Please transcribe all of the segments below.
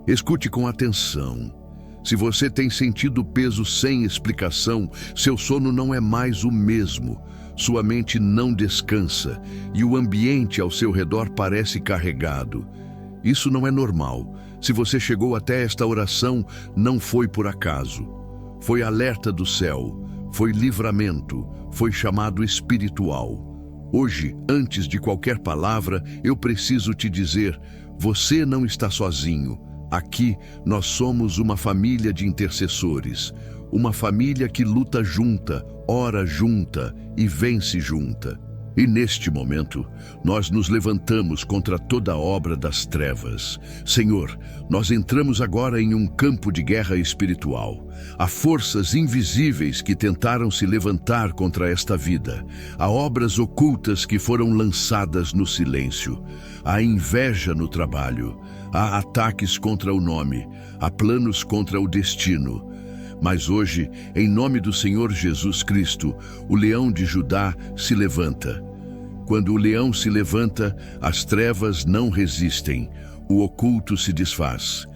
Escute com atenção. Se você tem sentido peso sem explicação, seu sono não é mais o mesmo. Sua mente não descansa e o ambiente ao seu redor parece carregado. Isso não é normal. Se você chegou até esta oração, não foi por acaso. Foi alerta do céu, foi livramento, foi chamado espiritual. Hoje, antes de qualquer palavra, eu preciso te dizer: você não está sozinho. Aqui, nós somos uma família de intercessores, uma família que luta junta, ora junta e vence junta. E neste momento, nós nos levantamos contra toda a obra das trevas. Senhor, nós entramos agora em um campo de guerra espiritual. Há forças invisíveis que tentaram se levantar contra esta vida. Há obras ocultas que foram lançadas no silêncio. Há inveja no trabalho. Há ataques contra o nome. Há planos contra o destino. Mas hoje, em nome do Senhor Jesus Cristo, o leão de Judá se levanta. Quando o leão se levanta, as trevas não resistem, o oculto se desfaz,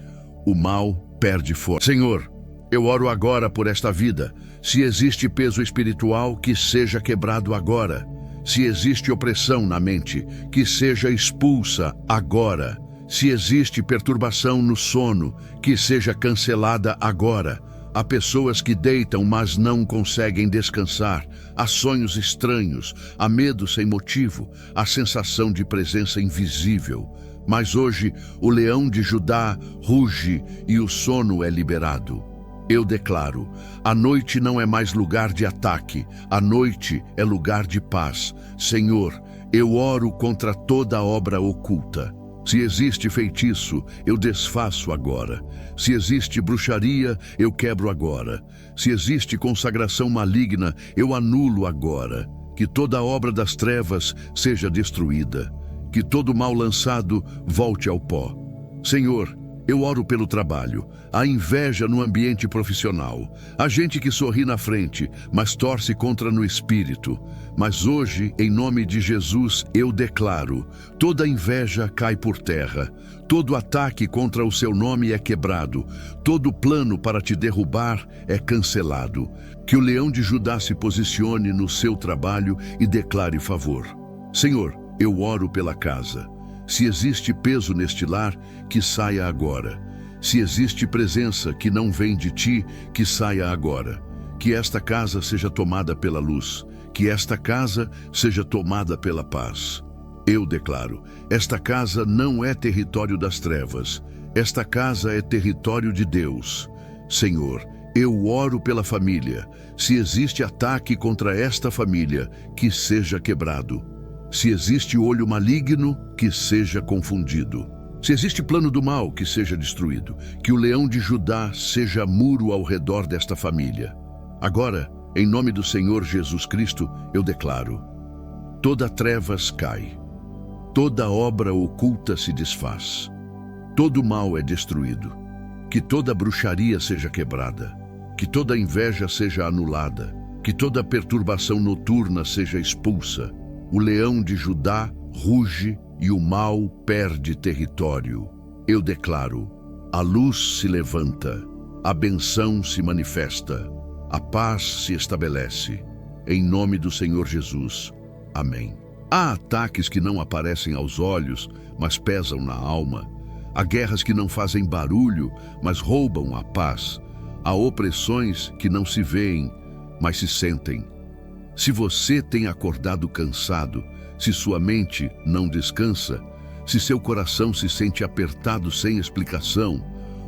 o mal perde força. Senhor, eu oro agora por esta vida. Se existe peso espiritual, que seja quebrado agora. Se existe opressão na mente, que seja expulsa agora. Se existe perturbação no sono, que seja cancelada agora. Há pessoas que deitam, mas não conseguem descansar. Há sonhos estranhos, há medo sem motivo, há sensação de presença invisível. Mas hoje, o leão de Judá ruge e o sono é liberado. Eu declaro, a noite não é mais lugar de ataque, a noite é lugar de paz. Senhor, eu oro contra toda obra oculta. Se existe feitiço, eu desfaço agora. Se existe bruxaria, eu quebro agora. Se existe consagração maligna, eu anulo agora. Que toda obra das trevas seja destruída. Que todo mal lançado volte ao pó. Senhor, eu oro pelo trabalho. Há inveja no ambiente profissional. Há gente que sorri na frente, mas torce contra no espírito. Mas hoje, em nome de Jesus, eu declaro: toda inveja cai por terra. Todo ataque contra o seu nome é quebrado. Todo plano para te derrubar é cancelado. Que o leão de Judá se posicione no seu trabalho e declare favor. Senhor, eu oro pela casa. Se existe peso neste lar, que saia agora. Se existe presença que não vem de ti, que saia agora. Que esta casa seja tomada pela luz. Que esta casa seja tomada pela paz. Eu declaro, esta casa não é território das trevas. Esta casa é território de Deus. Senhor, eu oro pela família. Se existe ataque contra esta família, que seja quebrado. Se existe olho maligno, que seja confundido. Se existe plano do mal, que seja destruído. Que o leão de Judá seja muro ao redor desta família. Agora, em nome do Senhor Jesus Cristo, eu declaro: toda trevas cai. Toda obra oculta se desfaz. Todo mal é destruído. Que toda bruxaria seja quebrada. Que toda inveja seja anulada. Que toda perturbação noturna seja expulsa. O leão de Judá ruge e o mal perde território. Eu declaro, a luz se levanta, a bênção se manifesta, a paz se estabelece. Em nome do Senhor Jesus. Amém. Há ataques que não aparecem aos olhos, mas pesam na alma. Há guerras que não fazem barulho, mas roubam a paz. Há opressões que não se veem, mas se sentem. Se você tem acordado cansado, se sua mente não descansa, se seu coração se sente apertado sem explicação,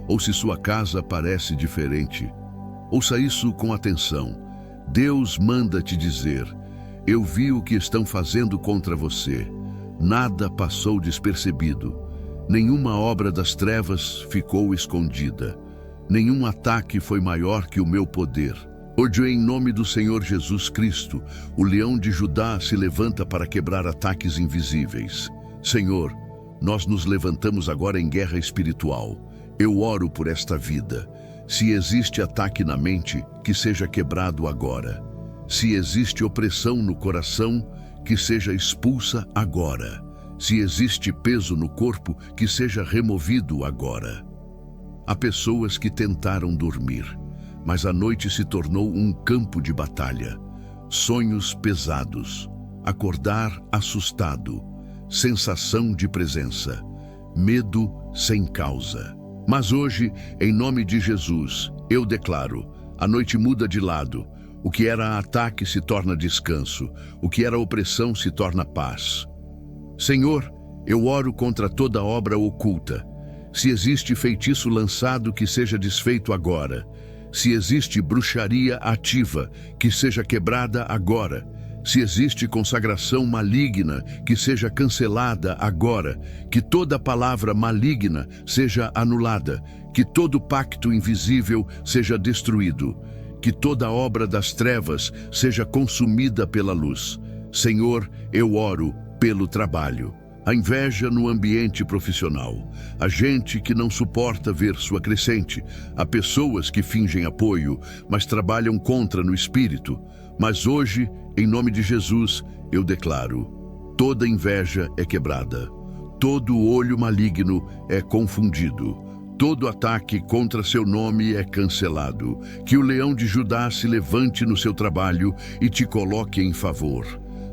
ou se sua casa parece diferente, ouça isso com atenção. Deus manda te dizer: eu vi o que estão fazendo contra você. Nada passou despercebido. Nenhuma obra das trevas ficou escondida. Nenhum ataque foi maior que o meu poder. Hoje, em nome do Senhor Jesus Cristo, o leão de Judá se levanta para quebrar ataques invisíveis. Senhor, nós nos levantamos agora em guerra espiritual. Eu oro por esta vida. Se existe ataque na mente, que seja quebrado agora. Se existe opressão no coração, que seja expulsa agora. Se existe peso no corpo, que seja removido agora. Há pessoas que tentaram dormir, mas a noite se tornou um campo de batalha. Sonhos pesados, acordar assustado, sensação de presença, medo sem causa. Mas hoje, em nome de Jesus, eu declaro, a noite muda de lado. O que era ataque se torna descanso, o que era opressão se torna paz. Senhor, eu oro contra toda obra oculta. Se existe feitiço lançado, que seja desfeito agora. Se existe bruxaria ativa, que seja quebrada agora. Se existe consagração maligna, que seja cancelada agora. Que toda palavra maligna seja anulada. Que todo pacto invisível seja destruído. Que toda obra das trevas seja consumida pela luz. Senhor, eu oro pelo trabalho. A inveja no ambiente profissional, a gente que não suporta ver sua crescente, há pessoas que fingem apoio, mas trabalham contra no espírito. Mas hoje, em nome de Jesus, eu declaro, toda inveja é quebrada, todo olho maligno é confundido, todo ataque contra seu nome é cancelado. Que o leão de Judá se levante no seu trabalho e te coloque em favor.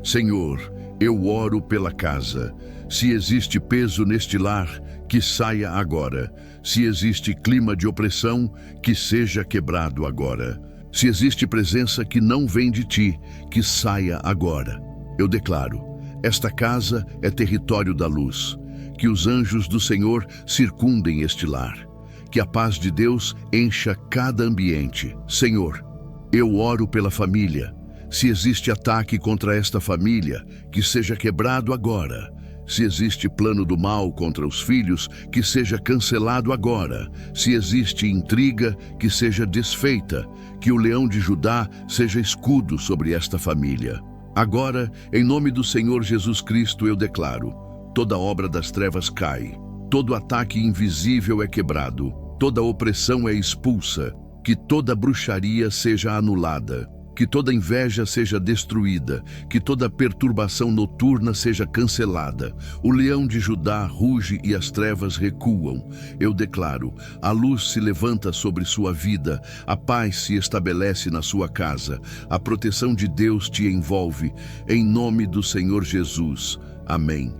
Senhor, eu oro pela casa. Se existe peso neste lar, que saia agora. Se existe clima de opressão, que seja quebrado agora. Se existe presença que não vem de ti, que saia agora. Eu declaro, esta casa é território da luz. Que os anjos do Senhor circundem este lar. Que a paz de Deus encha cada ambiente. Senhor, eu oro pela família. Se existe ataque contra esta família, que seja quebrado agora. Se existe plano do mal contra os filhos, que seja cancelado agora. Se existe intriga, que seja desfeita. Que o leão de Judá seja escudo sobre esta família. Agora, em nome do Senhor Jesus Cristo, eu declaro, toda obra das trevas cai. Todo ataque invisível é quebrado. Toda opressão é expulsa. Que toda bruxaria seja anulada. Que toda inveja seja destruída, que toda perturbação noturna seja cancelada. O leão de Judá ruge e as trevas recuam. Eu declaro, a luz se levanta sobre sua vida, a paz se estabelece na sua casa, a proteção de Deus te envolve, em nome do Senhor Jesus. Amém.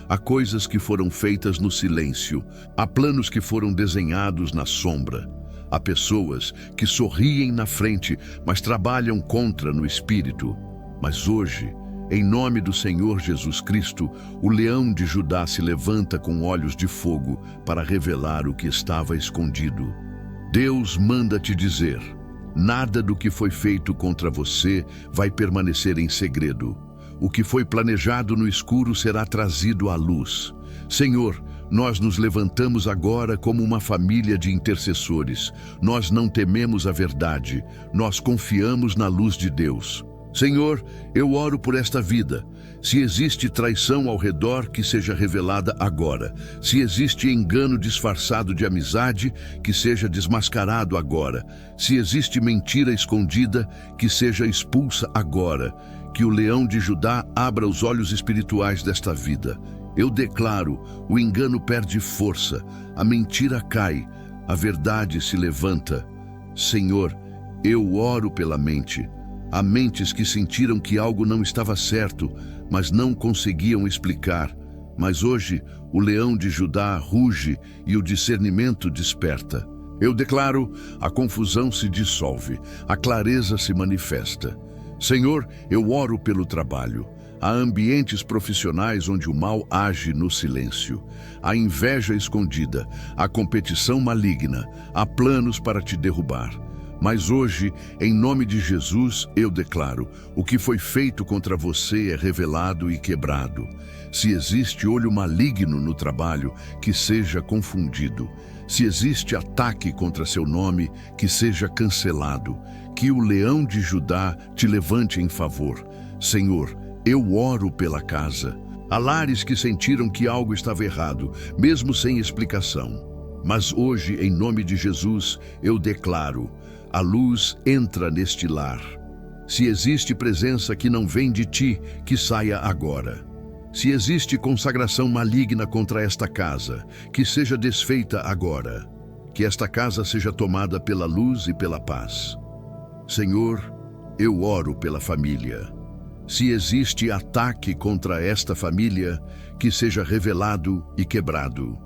Há coisas que foram feitas no silêncio, há planos que foram desenhados na sombra. Há pessoas que sorriem na frente, mas trabalham contra no espírito. Mas hoje, em nome do Senhor Jesus Cristo, o leão de Judá se levanta com olhos de fogo para revelar o que estava escondido. Deus manda te dizer, nada do que foi feito contra você vai permanecer em segredo. O que foi planejado no escuro será trazido à luz. Senhor, nós nos levantamos agora como uma família de intercessores. Nós não tememos a verdade, nós confiamos na luz de Deus. Senhor, eu oro por esta vida. Se existe traição ao redor, que seja revelada agora. Se existe engano disfarçado de amizade, que seja desmascarado agora. Se existe mentira escondida, que seja expulsa agora. Que o leão de Judá abra os olhos espirituais desta vida. Eu declaro, o engano perde força, a mentira cai, a verdade se levanta. Senhor, eu oro pela mente. Há mentes que sentiram que algo não estava certo, mas não conseguiam explicar. Mas hoje, o leão de Judá ruge e o discernimento desperta. Eu declaro, a confusão se dissolve, a clareza se manifesta. Senhor, eu oro pelo trabalho. Há ambientes profissionais onde o mal age no silêncio. Há inveja escondida, há competição maligna, há planos para te derrubar. Mas hoje, em nome de Jesus, eu declaro, o que foi feito contra você é revelado e quebrado. Se existe olho maligno no trabalho, que seja confundido. Se existe ataque contra seu nome, que seja cancelado. Que o leão de Judá te levante em favor. Senhor, eu oro pela casa. Há lares que sentiram que algo estava errado, mesmo sem explicação. Mas hoje, em nome de Jesus, eu declaro, a luz entra neste lar. Se existe presença que não vem de ti, que saia agora. Se existe consagração maligna contra esta casa, que seja desfeita agora. que esta casa seja tomada pela luz e pela paz. Senhor, eu oro pela família. Se existe ataque contra esta família, que seja revelado e quebrado.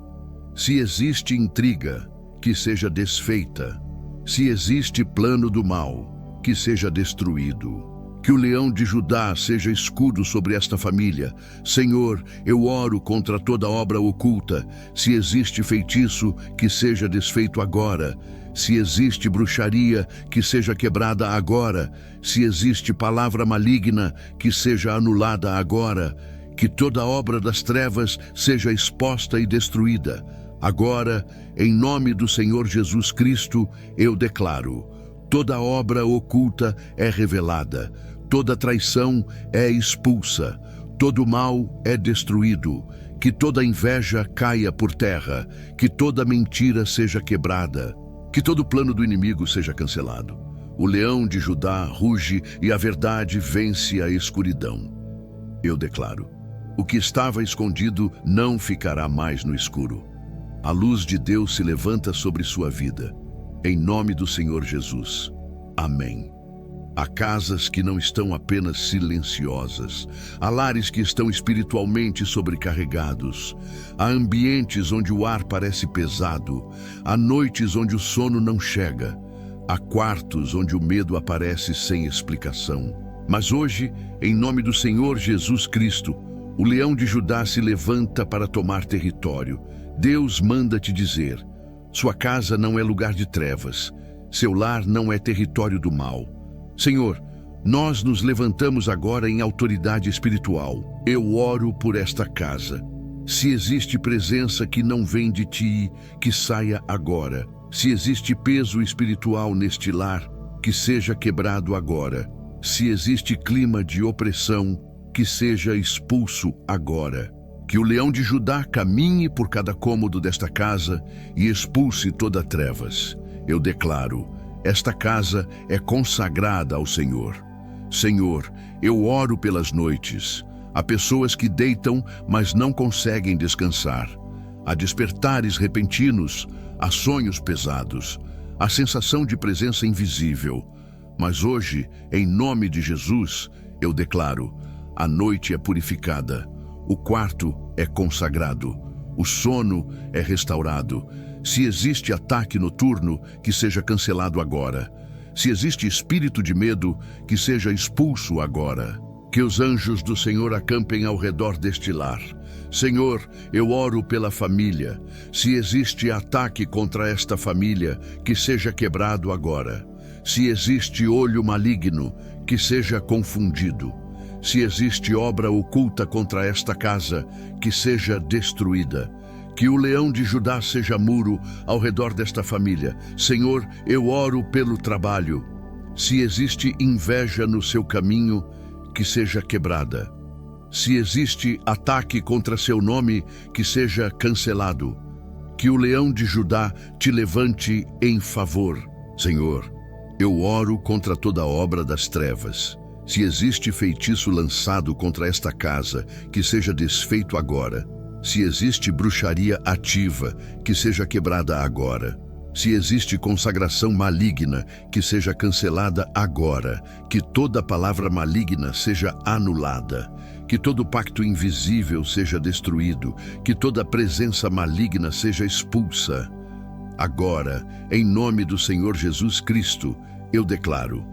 Se existe intriga, que seja desfeita. Se existe plano do mal, que seja destruído. Que o leão de Judá seja escudo sobre esta família. Senhor, eu oro contra toda obra oculta. Se existe feitiço, que seja desfeito agora. Se existe bruxaria, que seja quebrada agora. Se existe palavra maligna, que seja anulada agora. Que toda obra das trevas seja exposta e destruída. Agora, em nome do Senhor Jesus Cristo, eu declaro: toda obra oculta é revelada. Toda traição é expulsa, todo mal é destruído, que toda inveja caia por terra, que toda mentira seja quebrada, que todo plano do inimigo seja cancelado. O leão de Judá ruge e a verdade vence a escuridão. Eu declaro: o que estava escondido não ficará mais no escuro. A luz de Deus se levanta sobre sua vida. Em nome do Senhor Jesus. Amém. Há casas que não estão apenas silenciosas, há lares que estão espiritualmente sobrecarregados, há ambientes onde o ar parece pesado, há noites onde o sono não chega, há quartos onde o medo aparece sem explicação. Mas hoje, em nome do Senhor Jesus Cristo, o leão de Judá se levanta para tomar território. Deus manda te dizer: sua casa não é lugar de trevas, seu lar não é território do mal. Senhor, nós nos levantamos agora em autoridade espiritual. Eu oro por esta casa. Se existe presença que não vem de ti, que saia agora. Se existe peso espiritual neste lar, que seja quebrado agora. Se existe clima de opressão, que seja expulso agora. Que o leão de Judá caminhe por cada cômodo desta casa e expulse toda trevas. Eu declaro: esta casa é consagrada ao Senhor. Senhor, eu oro pelas noites. Há pessoas que deitam, mas não conseguem descansar. Há despertares repentinos, há sonhos pesados, há sensação de presença invisível. Mas hoje, em nome de Jesus, eu declaro: a noite é purificada, o quarto é consagrado, o sono é restaurado. Se existe ataque noturno, que seja cancelado agora. Se existe espírito de medo, que seja expulso agora. Que os anjos do Senhor acampem ao redor deste lar. Senhor, eu oro pela família. Se existe ataque contra esta família, que seja quebrado agora. Se existe olho maligno, que seja confundido. Se existe obra oculta contra esta casa, que seja destruída. Que o leão de Judá seja muro ao redor desta família. Senhor, eu oro pelo trabalho. Se existe inveja no seu caminho, que seja quebrada. Se existe ataque contra seu nome, que seja cancelado. Que o leão de Judá te levante em favor. Senhor, eu oro contra toda obra das trevas. Se existe feitiço lançado contra esta casa, que seja desfeito agora. Se existe bruxaria ativa, que seja quebrada agora. Se existe consagração maligna, que seja cancelada agora. Que toda palavra maligna seja anulada. Que todo pacto invisível seja destruído. Que toda presença maligna seja expulsa. Agora, em nome do Senhor Jesus Cristo, eu declaro: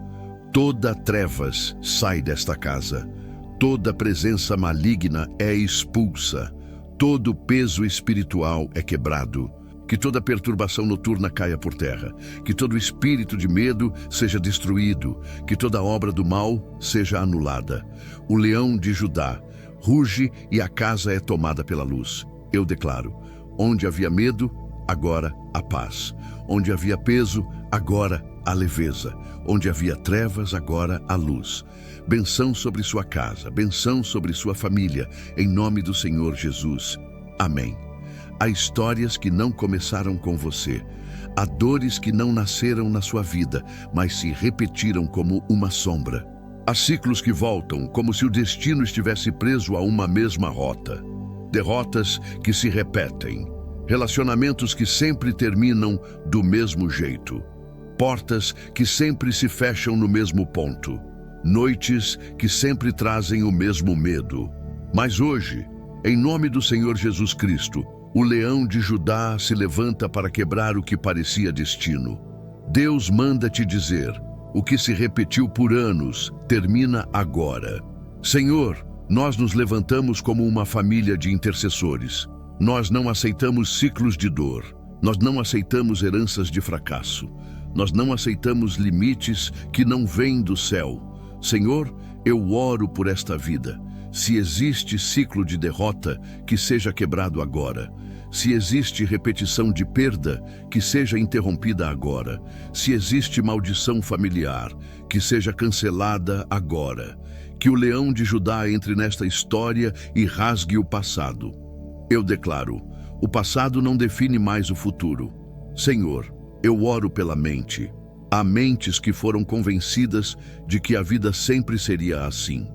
toda trevas sai desta casa. Toda presença maligna é expulsa. Todo peso espiritual é quebrado. Que toda perturbação noturna caia por terra. Que todo espírito de medo seja destruído. Que toda obra do mal seja anulada. O leão de Judá ruge e a casa é tomada pela luz. Eu declaro: onde havia medo, agora há paz. Onde havia peso, agora há leveza. Onde havia trevas, agora há luz. Benção sobre sua casa, benção sobre sua família, em nome do Senhor Jesus. Amém. Há histórias que não começaram com você. Há dores que não nasceram na sua vida, mas se repetiram como uma sombra. Há ciclos que voltam, como se o destino estivesse preso a uma mesma rota. Derrotas que se repetem. relacionamentos que sempre terminam do mesmo jeito, portas que sempre se fecham no mesmo ponto, noites que sempre trazem o mesmo medo. Mas hoje, em nome do Senhor Jesus Cristo, o leão de Judá se levanta para quebrar o que parecia destino. Deus manda te dizer: o que se repetiu por anos termina agora. Senhor, nós nos levantamos como uma família de intercessores. Nós não aceitamos ciclos de dor. Nós não aceitamos heranças de fracasso. Nós não aceitamos limites que não vêm do céu. Senhor, eu oro por esta vida. Se existe ciclo de derrota, que seja quebrado agora. Se existe repetição de perda, que seja interrompida agora. Se existe maldição familiar, que seja cancelada agora. Que o leão de Judá entre nesta história e rasgue o passado. Eu declaro: o passado não define mais o futuro. Senhor, eu oro pela mente. Há mentes que foram convencidas de que a vida sempre seria assim.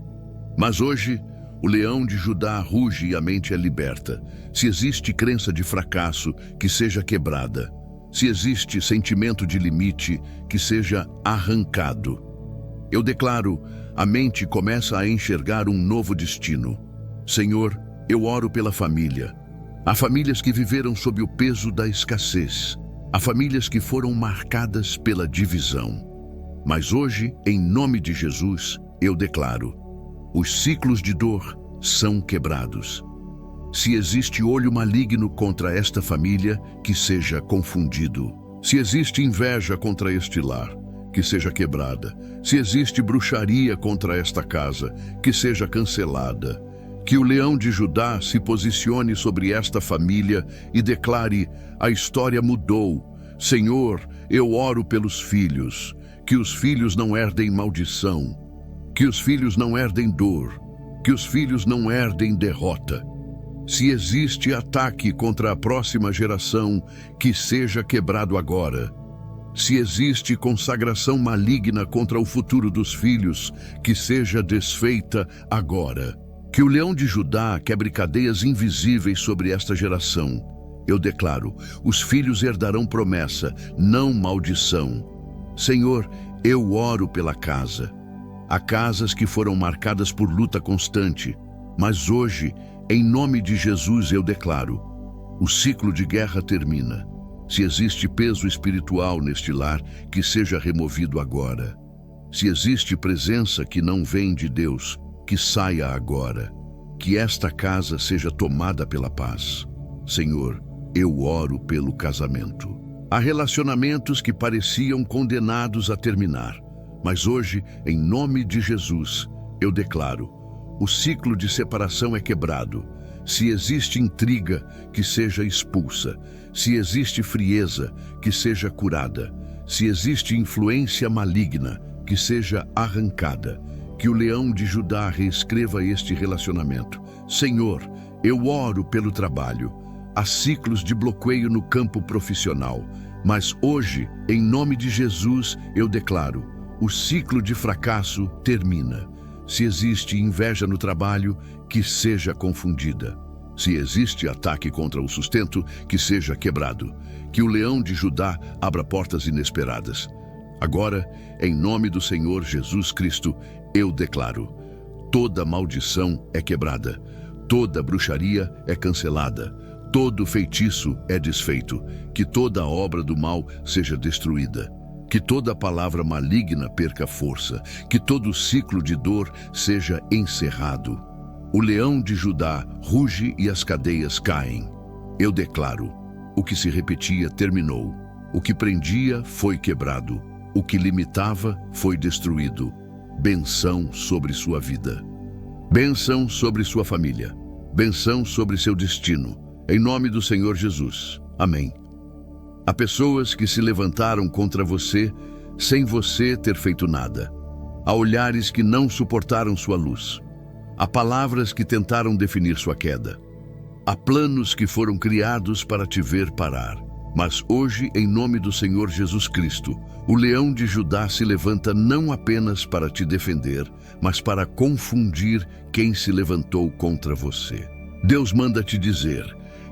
Mas hoje, o leão de Judá ruge e a mente é liberta. Se existe crença de fracasso, que seja quebrada. Se existe sentimento de limite, que seja arrancado. Eu declaro: a mente começa a enxergar um novo destino. Senhor, eu oro pela família. Há famílias que viveram sob o peso da escassez. Há famílias que foram marcadas pela divisão. Mas hoje, em nome de Jesus, eu declaro: os ciclos de dor são quebrados. Se existe olho maligno contra esta família, que seja confundido. Se existe inveja contra este lar, que seja quebrada. Se existe bruxaria contra esta casa, que seja cancelada. Que o leão de Judá se posicione sobre esta família e declare: a história mudou. Senhor, eu oro pelos filhos. Que os filhos não herdem maldição. Que os filhos não herdem dor. Que os filhos não herdem derrota. Se existe ataque contra a próxima geração, que seja quebrado agora. Se existe consagração maligna contra o futuro dos filhos, que seja desfeita agora. Que o leão de Judá quebre cadeias invisíveis sobre esta geração. Eu declaro: os filhos herdarão promessa, não maldição. Senhor, eu oro pela casa. Há casas que foram marcadas por luta constante, mas hoje, em nome de Jesus, eu declaro: o ciclo de guerra termina. Se existe peso espiritual neste lar, que seja removido agora. Se existe presença que não vem de Deus, que saia agora. Que esta casa seja tomada pela paz. Senhor, eu oro pelo casamento. Há relacionamentos que pareciam condenados a terminar, mas hoje, em nome de Jesus, eu declaro: o ciclo de separação é quebrado. Se existe intriga, que seja expulsa. Se existe frieza, que seja curada. Se existe influência maligna, que seja arrancada. Que o leão de Judá reescreva este relacionamento. Senhor, eu oro pelo trabalho. Há ciclos de bloqueio no campo profissional, mas hoje, em nome de Jesus, eu declaro: o ciclo de fracasso termina. Se existe inveja no trabalho, que seja confundida. Se existe ataque contra o sustento, que seja quebrado. Que o leão de Judá abra portas inesperadas. Agora, em nome do Senhor Jesus Cristo, eu declaro: toda maldição é quebrada, toda bruxaria é cancelada, todo feitiço é desfeito, que toda obra do mal seja destruída, que toda palavra maligna perca força, que todo ciclo de dor seja encerrado. O leão de Judá ruge e as cadeias caem. Eu declaro: o que se repetia terminou, o que prendia foi quebrado, o que limitava foi destruído. Benção sobre sua vida. Benção sobre sua família. Benção sobre seu destino. Em nome do Senhor Jesus. Amém. Há pessoas que se levantaram contra você sem você ter feito nada. Há olhares que não suportaram sua luz. Há palavras que tentaram definir sua queda. Há planos que foram criados para te ver parar. Mas hoje, em nome do Senhor Jesus Cristo, o leão de Judá se levanta não apenas para te defender, mas para confundir quem se levantou contra você. Deus manda te dizer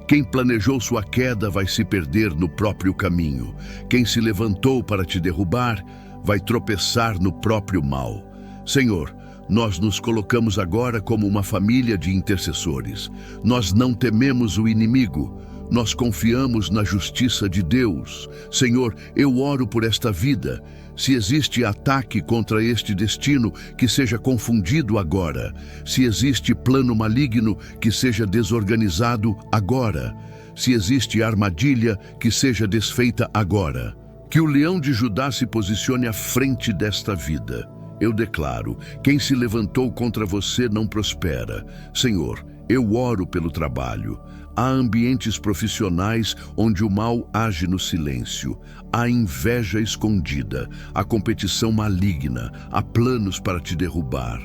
Quem planejou sua queda vai se perder no próprio caminho. Quem se levantou para te derrubar vai tropeçar no próprio mal. Senhor, nós nos colocamos agora como uma família de intercessores. Nós não tememos o inimigo. Nós confiamos na justiça de Deus. Senhor, eu oro por esta vida. Se existe ataque contra este destino, que seja confundido agora. Se existe plano maligno, que seja desorganizado agora. Se existe armadilha, que seja desfeita agora. Que o leão de Judá se posicione à frente desta vida. Eu declaro, quem se levantou contra você não prospera. Senhor, eu oro pelo trabalho. Há ambientes profissionais onde o mal age no silêncio. Há inveja escondida, há competição maligna, há planos para te derrubar.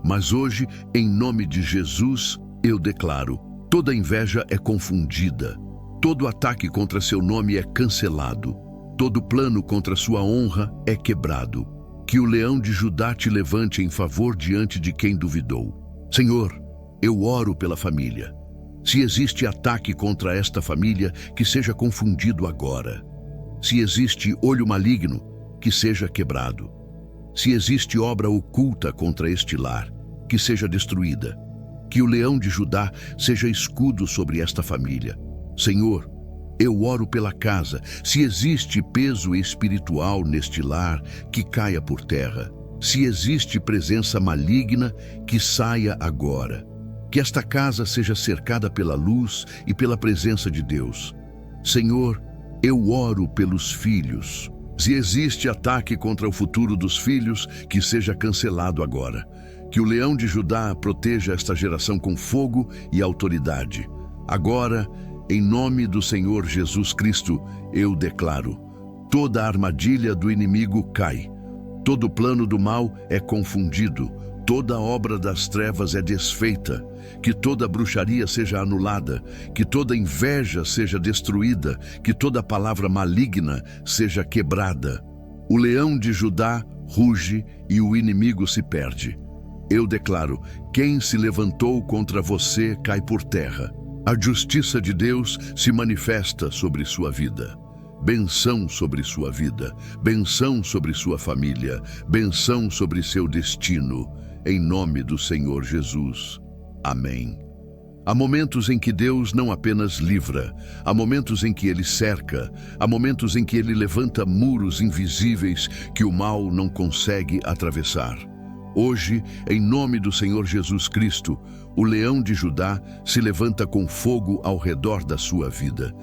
Mas hoje, em nome de Jesus, eu declaro, toda inveja é confundida. Todo ataque contra seu nome é cancelado. Todo plano contra sua honra é quebrado. Que o leão de Judá te levante em favor diante de quem duvidou. Senhor, eu oro pela família. Se existe ataque contra esta família, que seja confundido agora. Se existe olho maligno, que seja quebrado. Se existe obra oculta contra este lar, que seja destruída. Que o leão de Judá seja escudo sobre esta família. Senhor, eu oro pela casa. Se existe peso espiritual neste lar, que caia por terra. Se existe presença maligna, que saia agora. Que esta casa seja cercada pela luz e pela presença de Deus. Senhor, eu oro pelos filhos. Se existe ataque contra o futuro dos filhos, que seja cancelado agora. Que o leão de Judá proteja esta geração com fogo e autoridade. Agora, em nome do Senhor Jesus Cristo, eu declaro: toda armadilha do inimigo cai. Todo plano do mal é confundido. Toda obra das trevas é desfeita, que toda bruxaria seja anulada, que toda inveja seja destruída, que toda palavra maligna seja quebrada. O leão de Judá ruge e o inimigo se perde. Eu declaro, quem se levantou contra você cai por terra. A justiça de Deus se manifesta sobre sua vida. Benção sobre sua vida, benção sobre sua família, benção sobre seu destino. Em nome do Senhor Jesus. Amém. Há momentos em que Deus não apenas livra, há momentos em que Ele cerca, há momentos em que Ele levanta muros invisíveis que o mal não consegue atravessar. Hoje, em nome do Senhor Jesus Cristo, o leão de Judá se levanta com fogo ao redor da sua vida.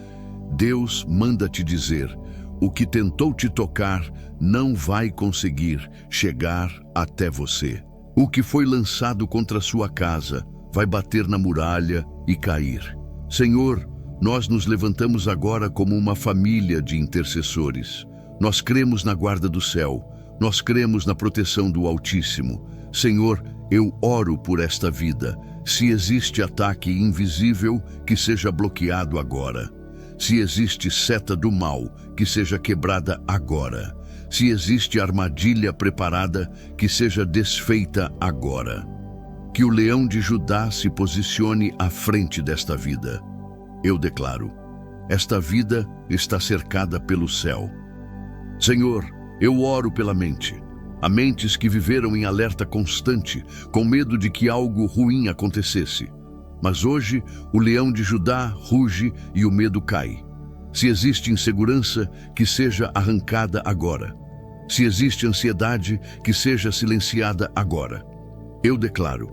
Deus manda te dizer, o que tentou te tocar não vai conseguir chegar até você. O que foi lançado contra sua casa vai bater na muralha e cair. Senhor, nós nos levantamos agora como uma família de intercessores. Nós cremos na guarda do céu. Nós cremos na proteção do Altíssimo. Senhor, eu oro por esta vida. Se existe ataque invisível, que seja bloqueado agora. Se existe seta do mal, que seja quebrada agora. Se existe armadilha preparada, que seja desfeita agora. Que o leão de Judá se posicione à frente desta vida. Eu declaro, esta vida está cercada pelo céu. Senhor, eu oro pela mente. Há mentes que viveram em alerta constante, com medo de que algo ruim acontecesse. Mas hoje, o leão de Judá ruge e o medo cai. Se existe insegurança, que seja arrancada agora. Se existe ansiedade, que seja silenciada agora. Eu declaro,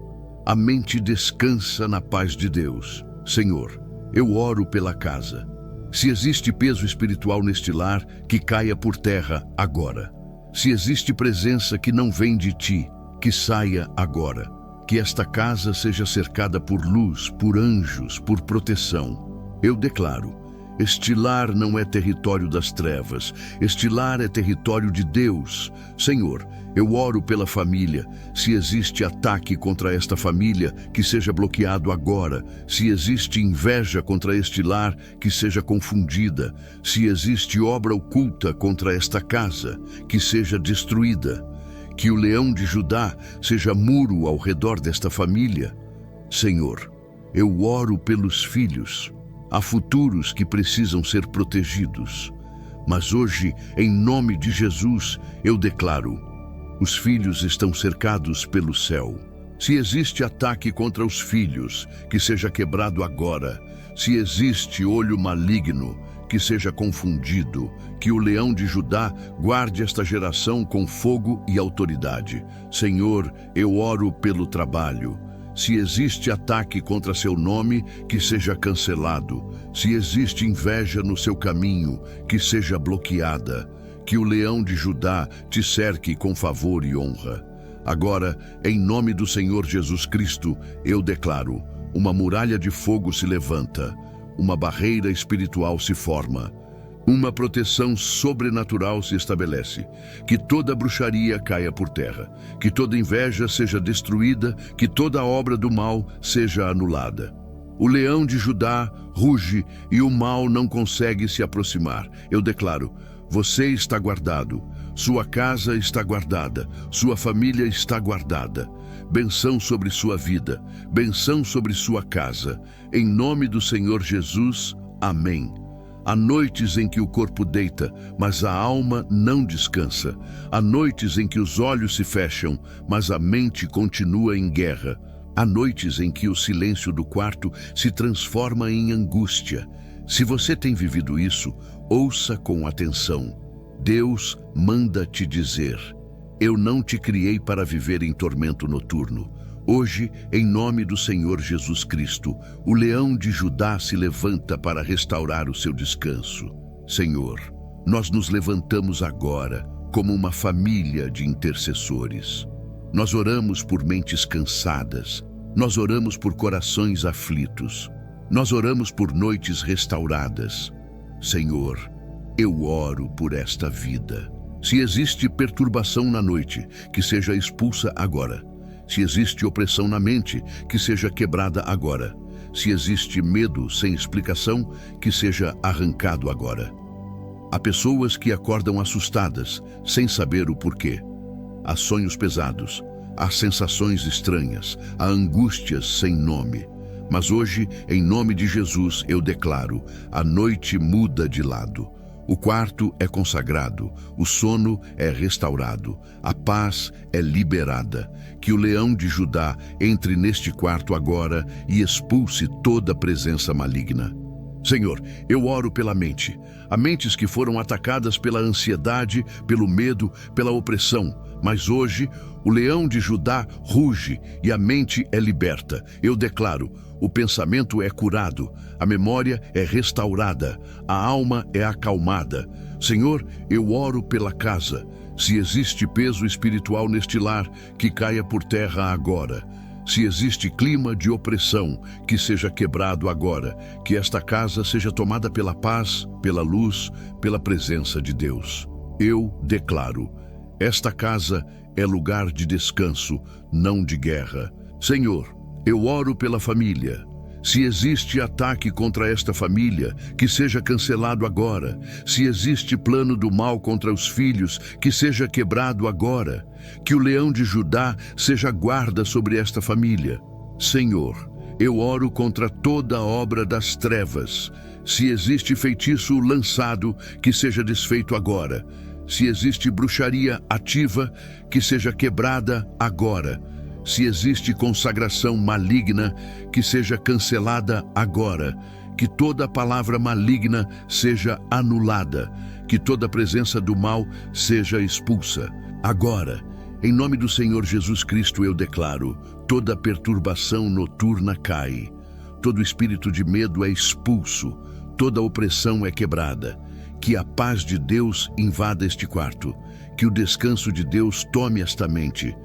a mente descansa na paz de Deus. Senhor, eu oro pela casa. Se existe peso espiritual neste lar, que caia por terra agora. Se existe presença que não vem de ti, que saia agora. Que esta casa seja cercada por luz, por anjos, por proteção. Eu declaro, este lar não é território das trevas, este lar é território de Deus. Senhor, eu oro pela família. Se existe ataque contra esta família, que seja bloqueado agora. Se existe inveja contra este lar, que seja confundida. Se existe obra oculta contra esta casa, que seja destruída. Que o leão de Judá seja muro ao redor desta família. Senhor, eu oro pelos filhos. Há futuros que precisam ser protegidos. Mas hoje, em nome de Jesus, eu declaro: os filhos estão cercados pelo céu. Se existe ataque contra os filhos, que seja quebrado agora. Se existe olho maligno, que seja confundido. Que o leão de Judá guarde esta geração com fogo e autoridade. Senhor, eu oro pelo trabalho. Se existe ataque contra seu nome, que seja cancelado. Se existe inveja no seu caminho, que seja bloqueada. Que o leão de Judá te cerque com favor e honra. Agora, em nome do Senhor Jesus Cristo, eu declaro: uma muralha de fogo se levanta, uma barreira espiritual se forma, uma proteção sobrenatural se estabelece. Que toda bruxaria caia por terra, que toda inveja seja destruída, que toda obra do mal seja anulada. O leão de Judá ruge e o mal não consegue se aproximar. Eu declaro: você está guardado, sua casa está guardada, sua família está guardada. Benção sobre sua vida, benção sobre sua casa. Em nome do Senhor Jesus, amém. Há noites em que o corpo deita, mas a alma não descansa. Há noites em que os olhos se fecham, mas a mente continua em guerra. Há noites em que o silêncio do quarto se transforma em angústia. Se você tem vivido isso, ouça com atenção. Deus manda te dizer: eu não te criei para viver em tormento noturno. Hoje, em nome do Senhor Jesus Cristo, o leão de Judá se levanta para restaurar o seu descanso. Senhor, nós nos levantamos agora como uma família de intercessores. Nós oramos por mentes cansadas, nós oramos por corações aflitos, nós oramos por noites restauradas. Senhor, eu oro por esta vida. Se existe perturbação na noite, que seja expulsa agora. Se existe opressão na mente, que seja quebrada agora. Se existe medo sem explicação, que seja arrancado agora. Há pessoas que acordam assustadas, sem saber o porquê. Há sonhos pesados, há sensações estranhas, há angústias sem nome. Mas hoje, em nome de Jesus, eu declaro: a noite muda de lado. O quarto é consagrado, o sono é restaurado, a paz é liberada. Que o leão de Judá entre neste quarto agora e expulse toda presença maligna. Senhor, eu oro pela mente. Há mentes que foram atacadas pela ansiedade, pelo medo, pela opressão. Mas hoje, o leão de Judá ruge e a mente é liberta. Eu declaro: o pensamento é curado, a memória é restaurada, a alma é acalmada. Senhor, eu oro pela casa. Se existe peso espiritual neste lar, que caia por terra agora. Se existe clima de opressão, que seja quebrado agora. Que esta casa seja tomada pela paz, pela luz, pela presença de Deus. Eu declaro: esta casa é lugar de descanso, não de guerra. Senhor, eu oro pela família. Se existe ataque contra esta família, que seja cancelado agora. Se existe plano do mal contra os filhos, que seja quebrado agora. Que o leão de Judá seja guarda sobre esta família. Senhor, eu oro contra toda obra das trevas. Se existe feitiço lançado, que seja desfeito agora. Se existe bruxaria ativa, que seja quebrada agora. Se existe consagração maligna, que seja cancelada agora. Que toda palavra maligna seja anulada. Que toda presença do mal seja expulsa. Agora, em nome do Senhor Jesus Cristo, eu declaro: toda perturbação noturna cai. Todo espírito de medo é expulso. Toda opressão é quebrada. Que a paz de Deus invada este quarto. Que o descanso de Deus tome esta mente.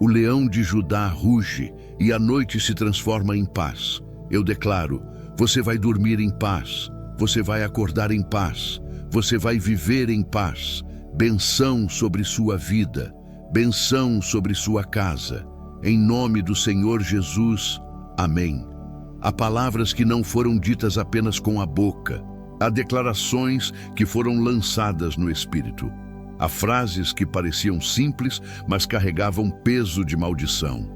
O leão de Judá ruge e a noite se transforma em paz. Eu declaro: você vai dormir em paz, você vai acordar em paz, você vai viver em paz. Benção sobre sua vida, benção sobre sua casa. Em nome do Senhor Jesus, amém. Há palavras que não foram ditas apenas com a boca. Há declarações que foram lançadas no Espírito. Há frases que pareciam simples, mas carregavam peso de maldição.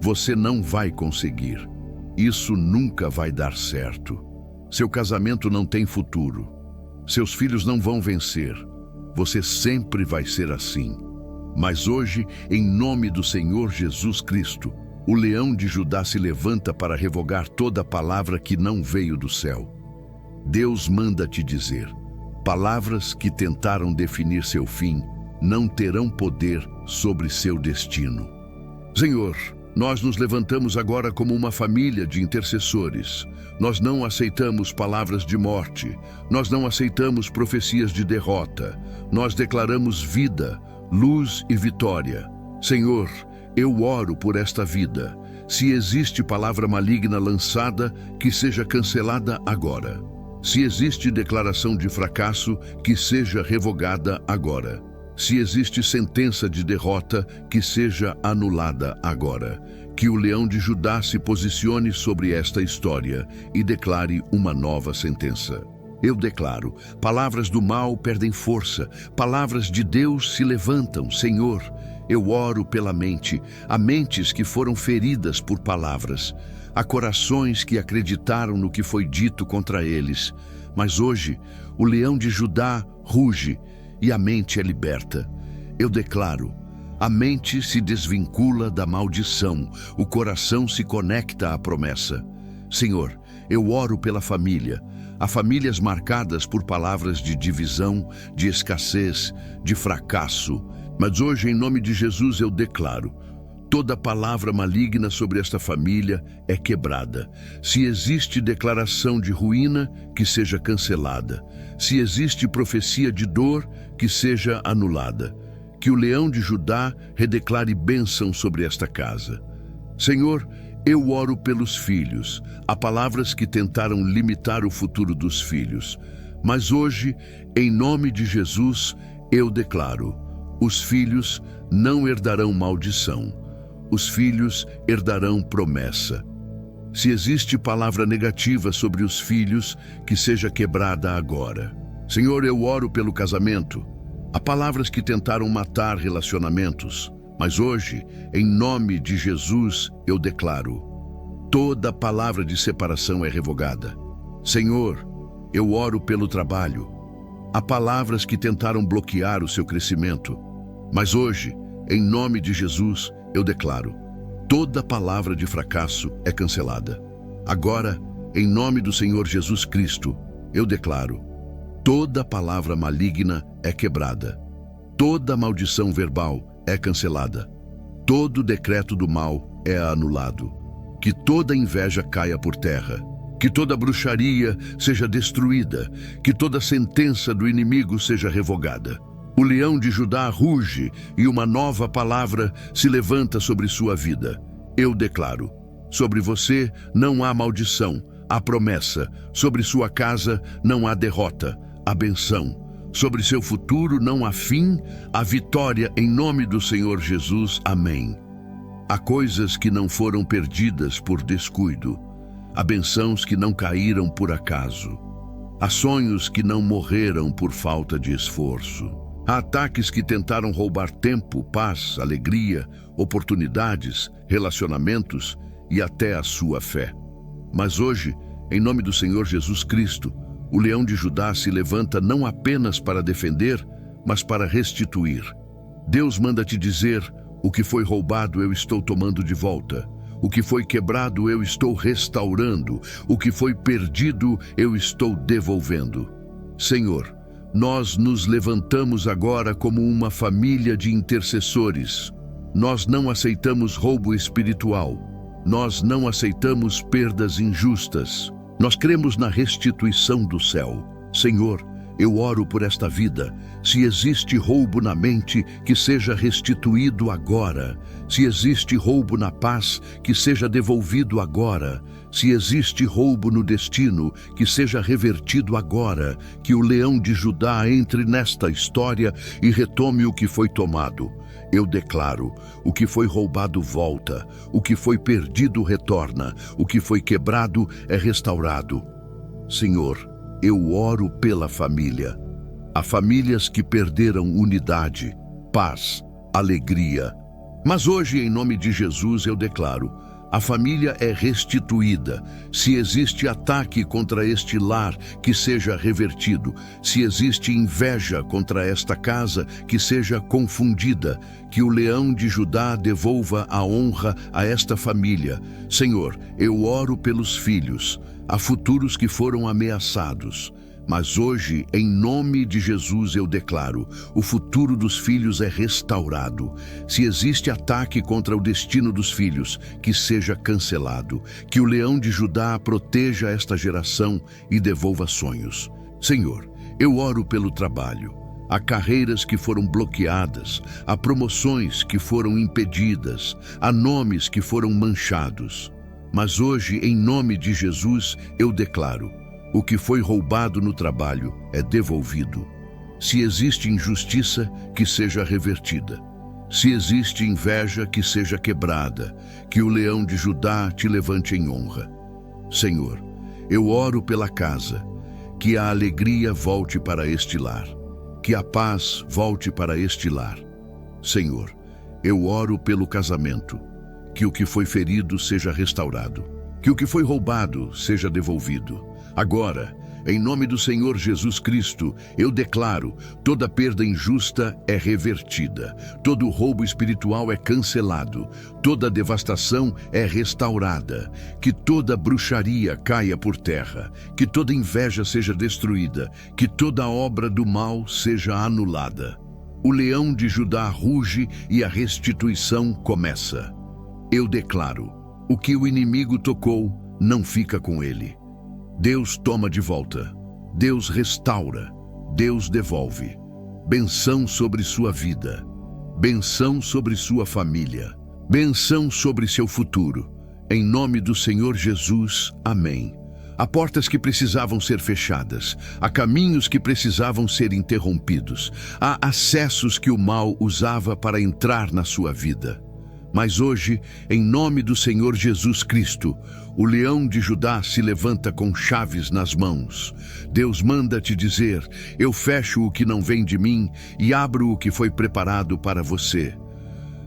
Você não vai conseguir. Isso nunca vai dar certo. Seu casamento não tem futuro. Seus filhos não vão vencer. Você sempre vai ser assim. Mas hoje, em nome do Senhor Jesus Cristo, o leão de Judá se levanta para revogar toda palavra que não veio do céu. Deus manda te dizer: palavras que tentaram definir seu fim não terão poder sobre seu destino. Senhor, nós nos levantamos agora como uma família de intercessores. Nós não aceitamos palavras de morte. Nós não aceitamos profecias de derrota. Nós declaramos vida, luz e vitória. Senhor, eu oro por esta vida. Se existe palavra maligna lançada, que seja cancelada agora. Se existe declaração de fracasso, que seja revogada agora. Se existe sentença de derrota, que seja anulada agora. Que o leão de Judá se posicione sobre esta história e declare uma nova sentença. Eu declaro: palavras do mal perdem força, palavras de Deus se levantam. Senhor, eu oro pela mente, há mentes que foram feridas por palavras, há corações que acreditaram no que foi dito contra eles. Mas hoje, o leão de Judá ruge e a mente é liberta. Eu declaro: a mente se desvincula da maldição, o coração se conecta à promessa. Senhor, eu oro pela família. Há famílias marcadas por palavras de divisão, de escassez, de fracasso. Mas hoje, em nome de Jesus, eu declaro: toda palavra maligna sobre esta família é quebrada. Se existe declaração de ruína, que seja cancelada. Se existe profecia de dor, que seja anulada. Que o leão de Judá redeclare bênção sobre esta casa. Senhor, eu oro pelos filhos. Há palavras que tentaram limitar o futuro dos filhos. Mas hoje, em nome de Jesus, eu declaro: os filhos não herdarão maldição. Os filhos herdarão promessa. Se existe palavra negativa sobre os filhos, que seja quebrada agora. Senhor, eu oro pelo casamento. Há palavras que tentaram matar relacionamentos, mas hoje, em nome de Jesus, eu declaro: toda palavra de separação é revogada. Senhor, eu oro pelo trabalho. Há palavras que tentaram bloquear o seu crescimento, mas hoje, em nome de Jesus, eu declaro: toda palavra de fracasso é cancelada. Agora, em nome do Senhor Jesus Cristo, eu declaro: toda palavra maligna é quebrada. Toda maldição verbal é cancelada. Todo decreto do mal é anulado. Que toda inveja caia por terra. Que toda bruxaria seja destruída. Que toda sentença do inimigo seja revogada. O leão de Judá ruge e uma nova palavra se levanta sobre sua vida. Eu declaro: sobre você não há maldição, há promessa. Sobre sua casa não há derrota, há benção. Sobre seu futuro não há fim, há vitória em nome do Senhor Jesus. Amém. Há coisas que não foram perdidas por descuido. Há bênçãos que não caíram por acaso. Há sonhos que não morreram por falta de esforço. Há ataques que tentaram roubar tempo, paz, alegria, oportunidades, relacionamentos e até a sua fé. Mas hoje, em nome do Senhor Jesus Cristo, o leão de Judá se levanta não apenas para defender, mas para restituir. Deus manda te dizer: o que foi roubado eu estou tomando de volta. O que foi quebrado eu estou restaurando. O que foi perdido eu estou devolvendo. Senhor, nós nos levantamos agora como uma família de intercessores. Nós não aceitamos roubo espiritual. Nós não aceitamos perdas injustas. Nós cremos na restituição do céu. Senhor, eu oro por esta vida. Se existe roubo na mente, que seja restituído agora. Se existe roubo na paz, que seja devolvido agora. Se existe roubo no destino, que seja revertido agora. Que o leão de Judá entre nesta história e retome o que foi tomado. Eu declaro: o que foi roubado volta, o que foi perdido retorna, o que foi quebrado é restaurado. Senhor, eu oro pela família. Há famílias que perderam unidade, paz, alegria. Mas hoje, em nome de Jesus, eu declaro: A família é restituída. Se existe ataque contra este lar, que seja revertido. Se existe inveja contra esta casa, que seja confundida. Que o leão de Judá devolva a honra a esta família. Senhor, eu oro pelos filhos. Há futuros que foram ameaçados. Mas hoje, em nome de Jesus, eu declaro, o futuro dos filhos é restaurado. Se existe ataque contra o destino dos filhos, que seja cancelado. Que o leão de Judá proteja esta geração e devolva sonhos. Senhor, eu oro pelo trabalho. Há carreiras que foram bloqueadas, há promoções que foram impedidas, há nomes que foram manchados. Mas hoje, em nome de Jesus, eu declaro, o que foi roubado no trabalho é devolvido. Se existe injustiça, que seja revertida. Se existe inveja, que seja quebrada. Que o leão de Judá te levante em honra. Senhor, eu oro pela casa. Que a alegria volte para este lar. Que a paz volte para este lar. Senhor, eu oro pelo casamento. Que o que foi ferido seja restaurado. Que o que foi roubado seja devolvido. Agora, em nome do Senhor Jesus Cristo, eu declaro, toda perda injusta é revertida, todo roubo espiritual é cancelado, toda devastação é restaurada, que toda bruxaria caia por terra, que toda inveja seja destruída, que toda obra do mal seja anulada. O leão de Judá ruge e a restituição começa. Eu declaro, o que o inimigo tocou, não fica com ele. Deus toma de volta, Deus restaura, Deus devolve. Benção sobre sua vida, benção sobre sua família, benção sobre seu futuro. Em nome do Senhor Jesus, amém. Há portas que precisavam ser fechadas, há caminhos que precisavam ser interrompidos, há acessos que o mal usava para entrar na sua vida. Mas hoje, em nome do Senhor Jesus Cristo, o leão de Judá se levanta com chaves nas mãos. Deus manda te dizer, eu fecho o que não vem de mim e abro o que foi preparado para você.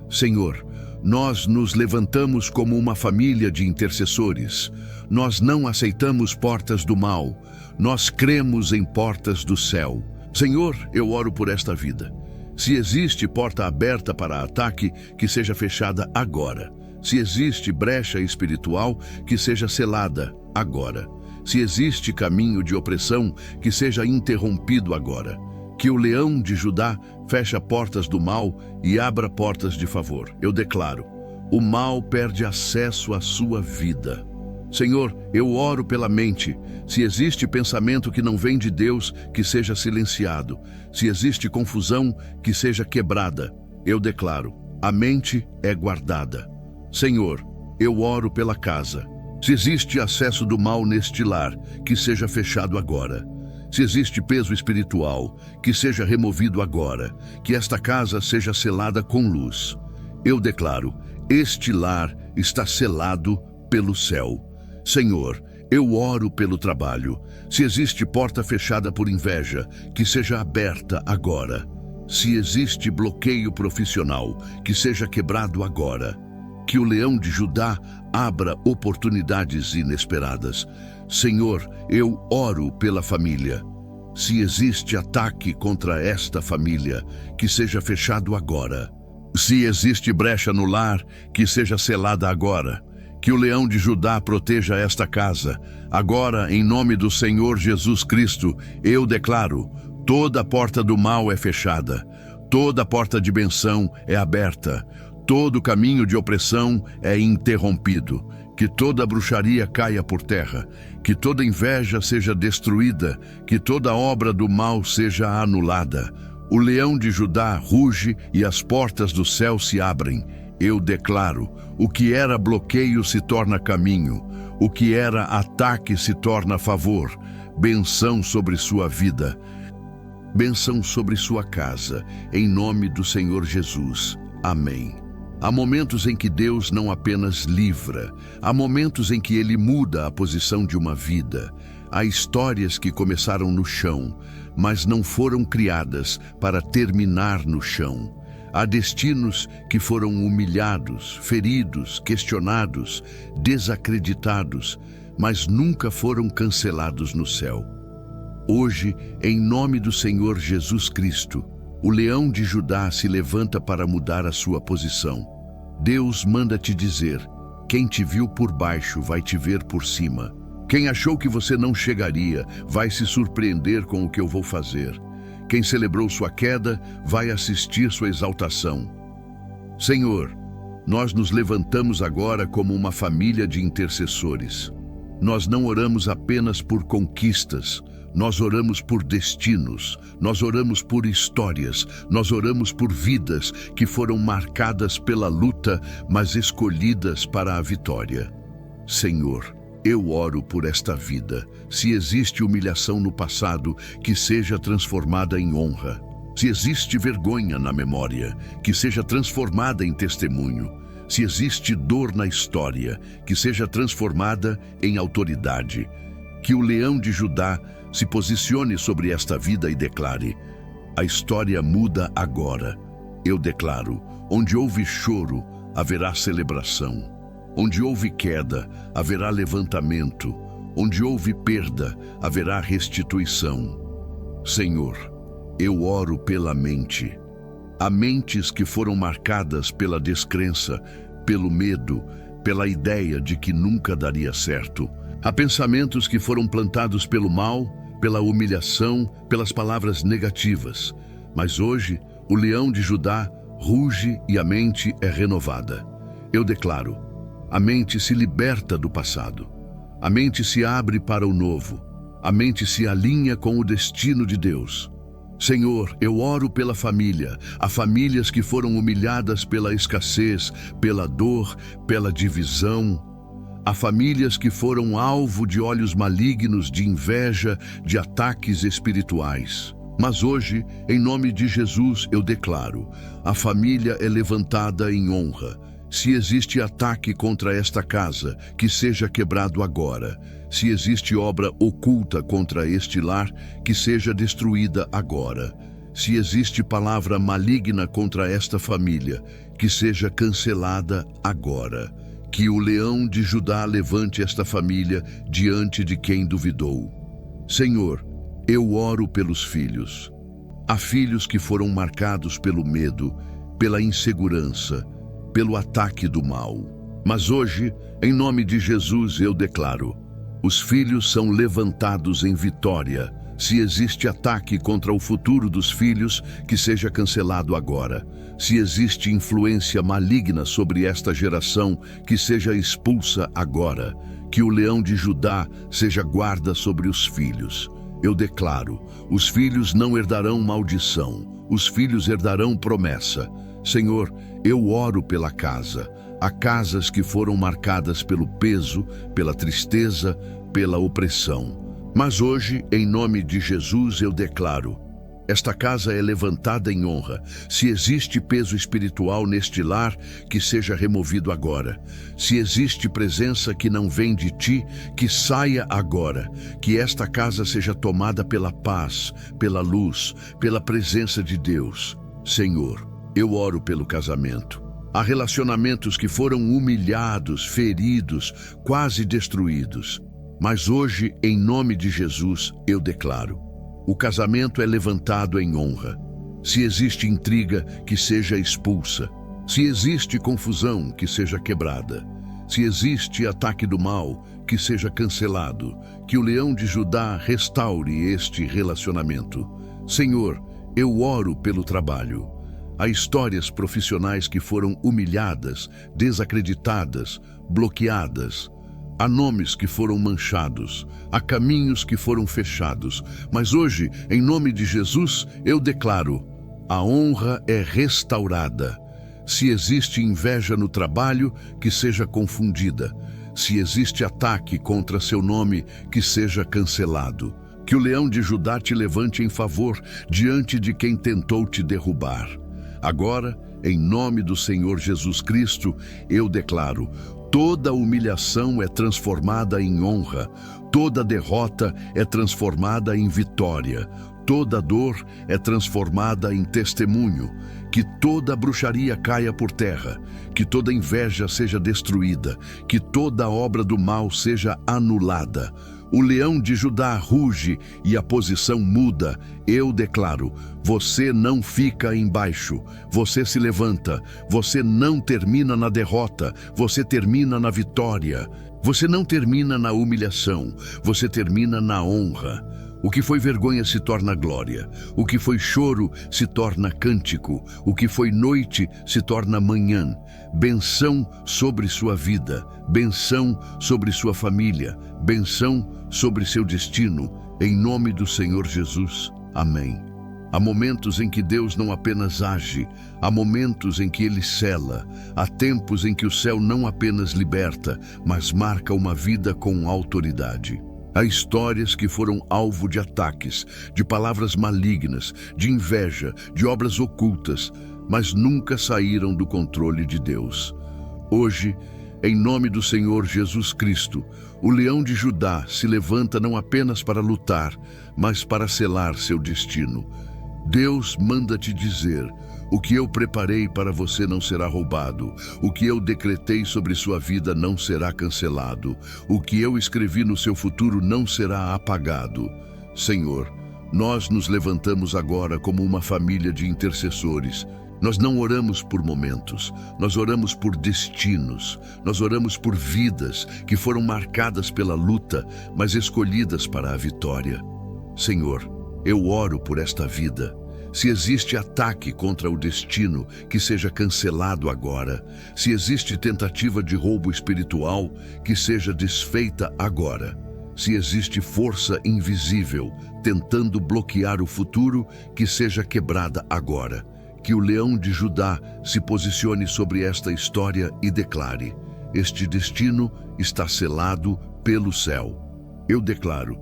Senhor, nós nos levantamos como uma família de intercessores. Nós não aceitamos portas do mal, nós cremos em portas do céu. Senhor, eu oro por esta vida. Se existe porta aberta para ataque, que seja fechada agora. Se existe brecha espiritual, que seja selada agora. Se existe caminho de opressão, que seja interrompido agora. Que o leão de Judá feche portas do mal e abra portas de favor. Eu declaro, o mal perde acesso à sua vida. Senhor, eu oro pela mente. Se existe pensamento que não vem de Deus, que seja silenciado. Se existe confusão, que seja quebrada. Eu declaro, a mente é guardada. Senhor, eu oro pela casa. Se existe acesso do mal neste lar, que seja fechado agora. Se existe peso espiritual, que seja removido agora. Que esta casa seja selada com luz. Eu declaro, este lar está selado pelo céu. Senhor, eu oro pelo trabalho. Se existe porta fechada por inveja, que seja aberta agora. Se existe bloqueio profissional, que seja quebrado agora. Que o leão de Judá abra oportunidades inesperadas. Senhor, eu oro pela família. Se existe ataque contra esta família, que seja fechado agora. Se existe brecha no lar, que seja selada agora. Que o leão de Judá proteja esta casa. Agora, em nome do Senhor Jesus Cristo, eu declaro, toda porta do mal é fechada, toda porta de benção é aberta, todo caminho de opressão é interrompido. Que toda bruxaria caia por terra, que toda inveja seja destruída, que toda obra do mal seja anulada. O leão de Judá ruge e as portas do céu se abrem. Eu declaro, o que era bloqueio se torna caminho, o que era ataque se torna favor. Benção sobre sua vida, benção sobre sua casa, em nome do Senhor Jesus. Amém. Há momentos em que Deus não apenas livra, há momentos em que Ele muda a posição de uma vida. Há histórias que começaram no chão, mas não foram criadas para terminar no chão. Há destinos que foram humilhados, feridos, questionados, desacreditados, mas nunca foram cancelados no céu. Hoje, em nome do Senhor Jesus Cristo, o leão de Judá se levanta para mudar a sua posição. Deus manda te dizer: quem te viu por baixo vai te ver por cima. Quem achou que você não chegaria vai se surpreender com o que eu vou fazer. Quem celebrou sua queda vai assistir sua exaltação. Senhor, nós nos levantamos agora como uma família de intercessores. Nós não oramos apenas por conquistas, nós oramos por destinos, nós oramos por histórias, nós oramos por vidas que foram marcadas pela luta, mas escolhidas para a vitória. Senhor, eu oro por esta vida. Se existe humilhação no passado, que seja transformada em honra. Se existe vergonha na memória, que seja transformada em testemunho. Se existe dor na história, que seja transformada em autoridade. Que o leão de Judá se posicione sobre esta vida e declare: a história muda agora. Eu declaro: onde houve choro, haverá celebração. Onde houve queda, haverá levantamento. Onde houve perda, haverá restituição. Senhor, eu oro pela mente. Há mentes que foram marcadas pela descrença, pelo medo, pela ideia de que nunca daria certo. Há pensamentos que foram plantados pelo mal, pela humilhação, pelas palavras negativas. Mas hoje, o leão de Judá ruge e a mente é renovada. Eu declaro: a mente se liberta do passado. A mente se abre para o novo. A mente se alinha com o destino de Deus. Senhor, eu oro pela família. Há famílias que foram humilhadas pela escassez, pela dor, pela divisão. Há famílias que foram alvo de olhos malignos, de inveja, de ataques espirituais. Mas hoje, em nome de Jesus, eu declaro: a família é levantada em honra. Se existe ataque contra esta casa, que seja quebrado agora. Se existe obra oculta contra este lar, que seja destruída agora. Se existe palavra maligna contra esta família, que seja cancelada agora. Que o leão de Judá levante esta família diante de quem duvidou. Senhor, eu oro pelos filhos. Há filhos que foram marcados pelo medo, pela insegurança, pelo ataque do mal. Mas hoje, em nome de Jesus, eu declaro: os filhos são levantados em vitória. Se existe ataque contra o futuro dos filhos, que seja cancelado agora. Se existe influência maligna sobre esta geração, que seja expulsa agora. Que o leão de Judá seja guarda sobre os filhos. Eu declaro: os filhos não herdarão maldição, os filhos herdarão promessa. Senhor, eu oro pela casa. Há casas que foram marcadas pelo peso, pela tristeza, pela opressão. Mas hoje, em nome de Jesus, eu declaro: esta casa é levantada em honra. Se existe peso espiritual neste lar, que seja removido agora. Se existe presença que não vem de ti, que saia agora. Que esta casa seja tomada pela paz, pela luz, pela presença de Deus. Senhor, eu oro pelo casamento. Há relacionamentos que foram humilhados, feridos, quase destruídos. Mas hoje, em nome de Jesus, eu declaro: o casamento é levantado em honra. Se existe intriga, que seja expulsa. Se existe confusão, que seja quebrada. Se existe ataque do mal, que seja cancelado. Que o leão de Judá restaure este relacionamento. Senhor, eu oro pelo trabalho. Há histórias profissionais que foram humilhadas, desacreditadas, bloqueadas. Há nomes que foram manchados, há caminhos que foram fechados. Mas hoje, em nome de Jesus, eu declaro: a honra é restaurada. Se existe inveja no trabalho, que seja confundida. Se existe ataque contra seu nome, que seja cancelado. Que o leão de Judá te levante em favor diante de quem tentou te derrubar. Agora, em nome do Senhor Jesus Cristo, eu declaro: toda humilhação é transformada em honra, toda derrota é transformada em vitória, toda dor é transformada em testemunho, que toda bruxaria caia por terra, que toda inveja seja destruída, que toda obra do mal seja anulada. O leão de Judá ruge e a posição muda. Eu declaro, você não fica embaixo, você se levanta, você não termina na derrota, você termina na vitória. Você não termina na humilhação, você termina na honra. O que foi vergonha se torna glória, o que foi choro se torna cântico, o que foi noite se torna manhã. Benção sobre sua vida, benção sobre sua família, benção sobre seu destino, em nome do Senhor Jesus. Amém. Há momentos em que Deus não apenas age, há momentos em que Ele sela, há tempos em que o céu não apenas liberta, mas marca uma vida com autoridade. Há histórias que foram alvo de ataques, de palavras malignas, de inveja, de obras ocultas, mas nunca saíram do controle de Deus. Hoje, em nome do Senhor Jesus Cristo, o leão de Judá se levanta não apenas para lutar, mas para selar seu destino. Deus manda te dizer: o que eu preparei para você não será roubado, o que eu decretei sobre sua vida não será cancelado, o que eu escrevi no seu futuro não será apagado. Senhor, nós nos levantamos agora como uma família de intercessores. Nós não oramos por momentos, nós oramos por destinos, nós oramos por vidas que foram marcadas pela luta, mas escolhidas para a vitória. Senhor, eu oro por esta vida. Se existe ataque contra o destino, que seja cancelado agora. Se existe tentativa de roubo espiritual, que seja desfeita agora. Se existe força invisível tentando bloquear o futuro, que seja quebrada agora. Que o leão de Judá se posicione sobre esta história e declare: este destino está selado pelo céu. Eu declaro: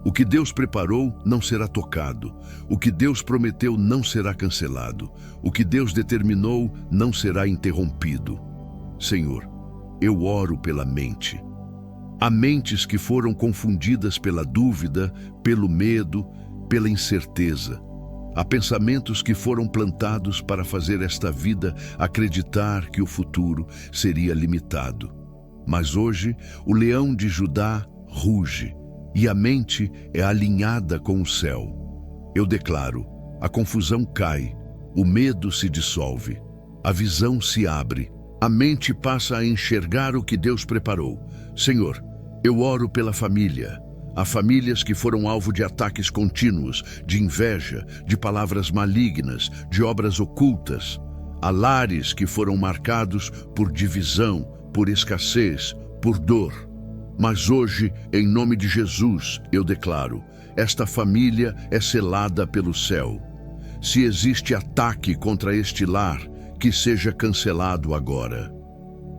o que Deus preparou não será tocado. O que Deus prometeu não será cancelado. O que Deus determinou não será interrompido. Senhor, eu oro pela mente. Há mentes que foram confundidas pela dúvida, pelo medo, pela incerteza. Há pensamentos que foram plantados para fazer esta vida acreditar que o futuro seria limitado. Mas hoje, o leão de Judá ruge. E a mente é alinhada com o céu. Eu declaro, a confusão cai, o medo se dissolve, a visão se abre, a mente passa a enxergar o que Deus preparou. Senhor, eu oro pela família. Há famílias que foram alvo de ataques contínuos, de inveja, de palavras malignas, de obras ocultas. Há lares que foram marcados por divisão, por escassez, por dor. Mas hoje, em nome de Jesus, eu declaro, esta família é selada pelo céu. Se existe ataque contra este lar, que seja cancelado agora.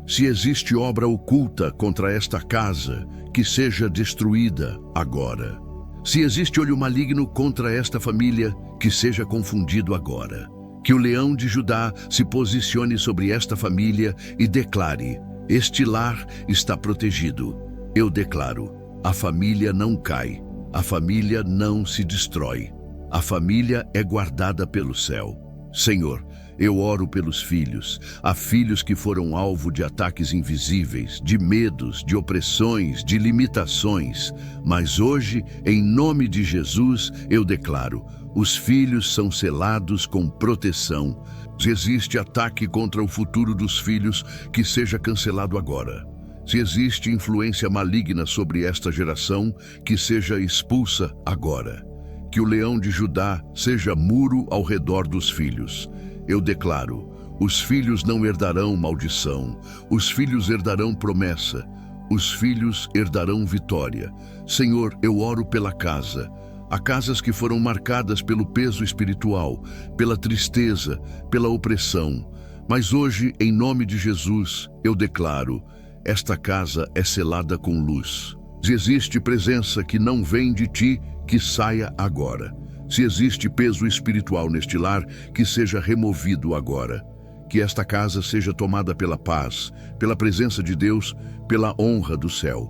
Se existe obra oculta contra esta casa, que seja destruída agora. Se existe olho maligno contra esta família, que seja confundido agora. Que o leão de Judá se posicione sobre esta família e declare: este lar está protegido. Eu declaro, a família não cai, a família não se destrói, a família é guardada pelo céu. Senhor, eu oro pelos filhos. Há filhos que foram alvo de ataques invisíveis, de medos, de opressões, de limitações. Mas hoje, em nome de Jesus, eu declaro, os filhos são selados com proteção. Se existe ataque contra o futuro dos filhos, que seja cancelado agora. Se existe influência maligna sobre esta geração, que seja expulsa agora. Que o leão de Judá seja muro ao redor dos filhos. Eu declaro, os filhos não herdarão maldição, os filhos herdarão promessa, os filhos herdarão vitória. Senhor, eu oro pela casa. Há casas que foram marcadas pelo peso espiritual, pela tristeza, pela opressão. Mas hoje, em nome de Jesus, eu declaro, esta casa é selada com luz. Se existe presença que não vem de ti, que saia agora. Se existe peso espiritual neste lar, que seja removido agora. Que esta casa seja tomada pela paz, pela presença de Deus, pela honra do céu.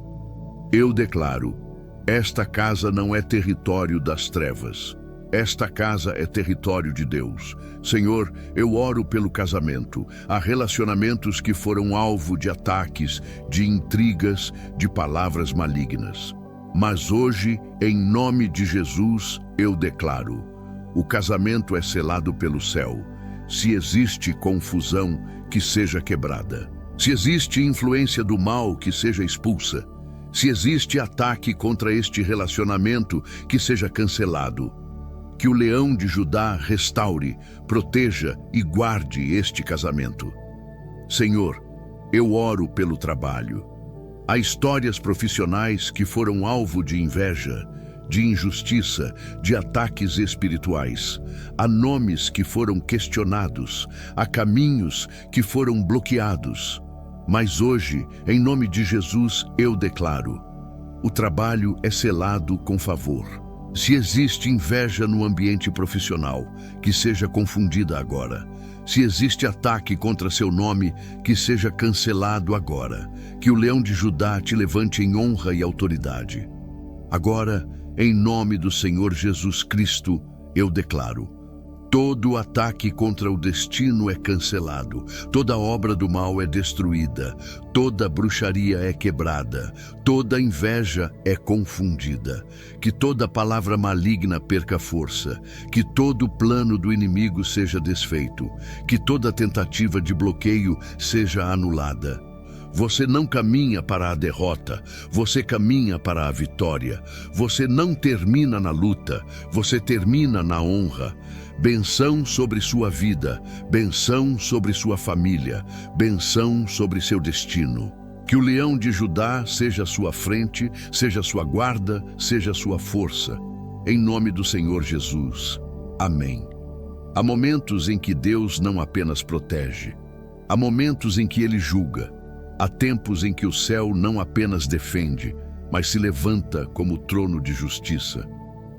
Eu declaro, esta casa não é território das trevas. Esta casa é território de Deus. Senhor, eu oro pelo casamento. Há relacionamentos que foram alvo de ataques, de intrigas, de palavras malignas. Mas hoje, em nome de Jesus, eu declaro: o casamento é selado pelo céu. Se existe confusão, que seja quebrada. Se existe influência do mal, que seja expulsa. Se existe ataque contra este relacionamento, que seja cancelado. Que o leão de Judá restaure, proteja e guarde este casamento. Senhor, eu oro pelo trabalho. Há histórias profissionais que foram alvo de inveja, de injustiça, de ataques espirituais. Há nomes que foram questionados, há caminhos que foram bloqueados. Mas hoje, em nome de Jesus, eu declaro: o trabalho é selado com favor. Se existe inveja no ambiente profissional, que seja confundida agora. Se existe ataque contra seu nome, que seja cancelado agora. Que o leão de Judá te levante em honra e autoridade. Agora, em nome do Senhor Jesus Cristo, eu declaro: todo ataque contra o destino é cancelado, toda obra do mal é destruída, toda bruxaria é quebrada, toda inveja é confundida, que toda palavra maligna perca força, que todo plano do inimigo seja desfeito, que toda tentativa de bloqueio seja anulada. Você não caminha para a derrota, você caminha para a vitória. Você não termina na luta, você termina na honra. Benção sobre sua vida, benção sobre sua família, benção sobre seu destino. Que o leão de Judá seja sua frente, seja sua guarda, seja sua força. Em nome do Senhor Jesus. Amém. Há momentos em que Deus não apenas protege, há momentos em que Ele julga. Há tempos em que o céu não apenas defende, mas se levanta como trono de justiça.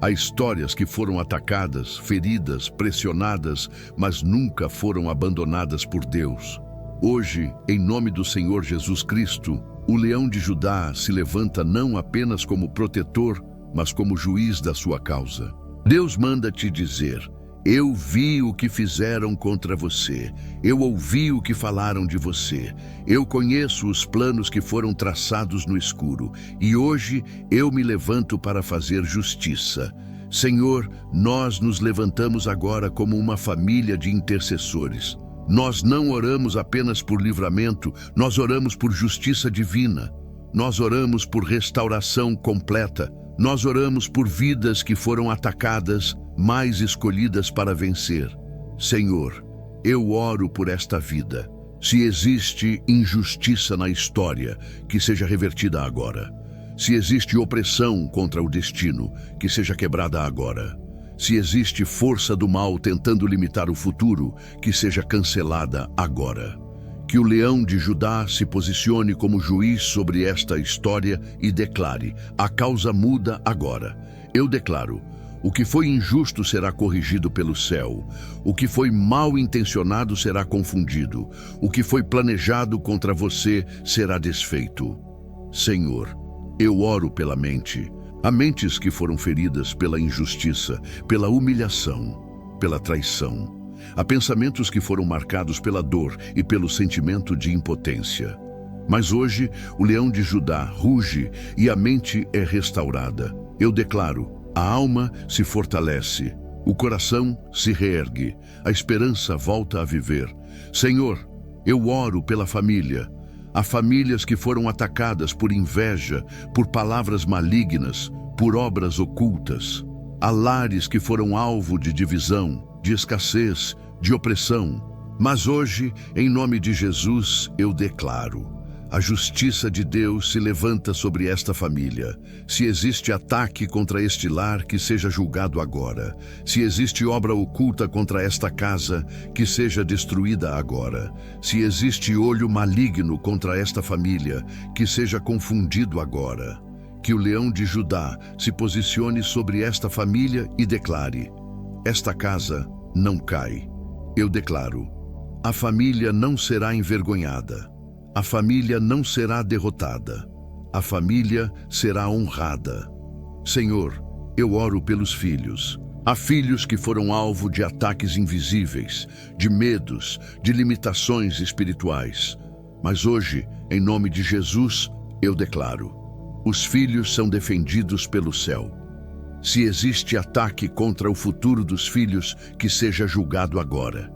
Há histórias que foram atacadas, feridas, pressionadas, mas nunca foram abandonadas por Deus. Hoje, em nome do Senhor Jesus Cristo, o leão de Judá se levanta não apenas como protetor, mas como juiz da sua causa. Deus manda te dizer: eu vi o que fizeram contra você, eu ouvi o que falaram de você, eu conheço os planos que foram traçados no escuro, e hoje eu me levanto para fazer justiça. Senhor, nós nos levantamos agora como uma família de intercessores. Nós não oramos apenas por livramento, nós oramos por justiça divina. Nós oramos por restauração completa. Nós oramos por vidas que foram atacadas, mas escolhidas para vencer. Senhor, eu oro por esta vida. Se existe injustiça na história, que seja revertida agora. Se existe opressão contra o destino, que seja quebrada agora. Se existe força do mal tentando limitar o futuro, que seja cancelada agora. Que o leão de Judá se posicione como juiz sobre esta história e declare: a causa muda agora. Eu declaro: o que foi injusto será corrigido pelo céu. O que foi mal intencionado será confundido. O que foi planejado contra você será desfeito. Senhor, eu oro pela mente. Há mentes que foram feridas pela injustiça, pela humilhação, pela traição. Há pensamentos que foram marcados pela dor e pelo sentimento de impotência. Mas hoje, o leão de Judá ruge e a mente é restaurada. Eu declaro: a alma se fortalece, o coração se reergue, a esperança volta a viver. Senhor, eu oro pela família. Há famílias que foram atacadas por inveja, por palavras malignas, por obras ocultas. Há lares que foram alvo de divisão, de escassez, de opressão. Mas hoje, em nome de Jesus, eu declaro: a justiça de Deus se levanta sobre esta família. Se existe ataque contra este lar, que seja julgado agora. Se existe obra oculta contra esta casa, que seja destruída agora. Se existe olho maligno contra esta família, que seja confundido agora. Que o leão de Judá se posicione sobre esta família e declare: esta casa não cai. Eu declaro: a família não será envergonhada. A família não será derrotada. A família será honrada. Senhor, eu oro pelos filhos. Há filhos que foram alvo de ataques invisíveis, de medos, de limitações espirituais. Mas hoje, em nome de Jesus, eu declaro: os filhos são defendidos pelo céu. Se existe ataque contra o futuro dos filhos, que seja julgado agora.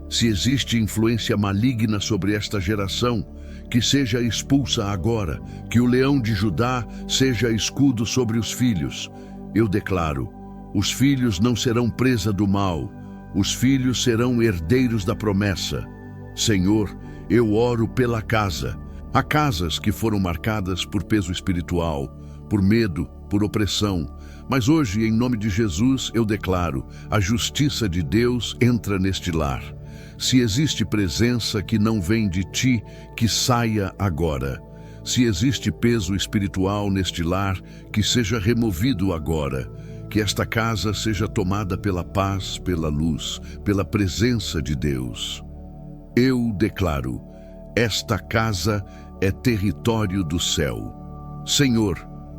Se existe influência maligna sobre esta geração, que seja expulsa agora, que o leão de Judá seja escudo sobre os filhos. Eu declaro: os filhos não serão presa do mal, os filhos serão herdeiros da promessa. Senhor, eu oro pela casa. Há casas que foram marcadas por peso espiritual, por medo, por opressão. Mas hoje, em nome de Jesus, eu declaro: a justiça de Deus entra neste lar. Se existe presença que não vem de ti, que saia agora. Se existe peso espiritual neste lar, que seja removido agora. Que esta casa seja tomada pela paz, pela luz, pela presença de Deus. Eu declaro: esta casa é território do céu. Senhor,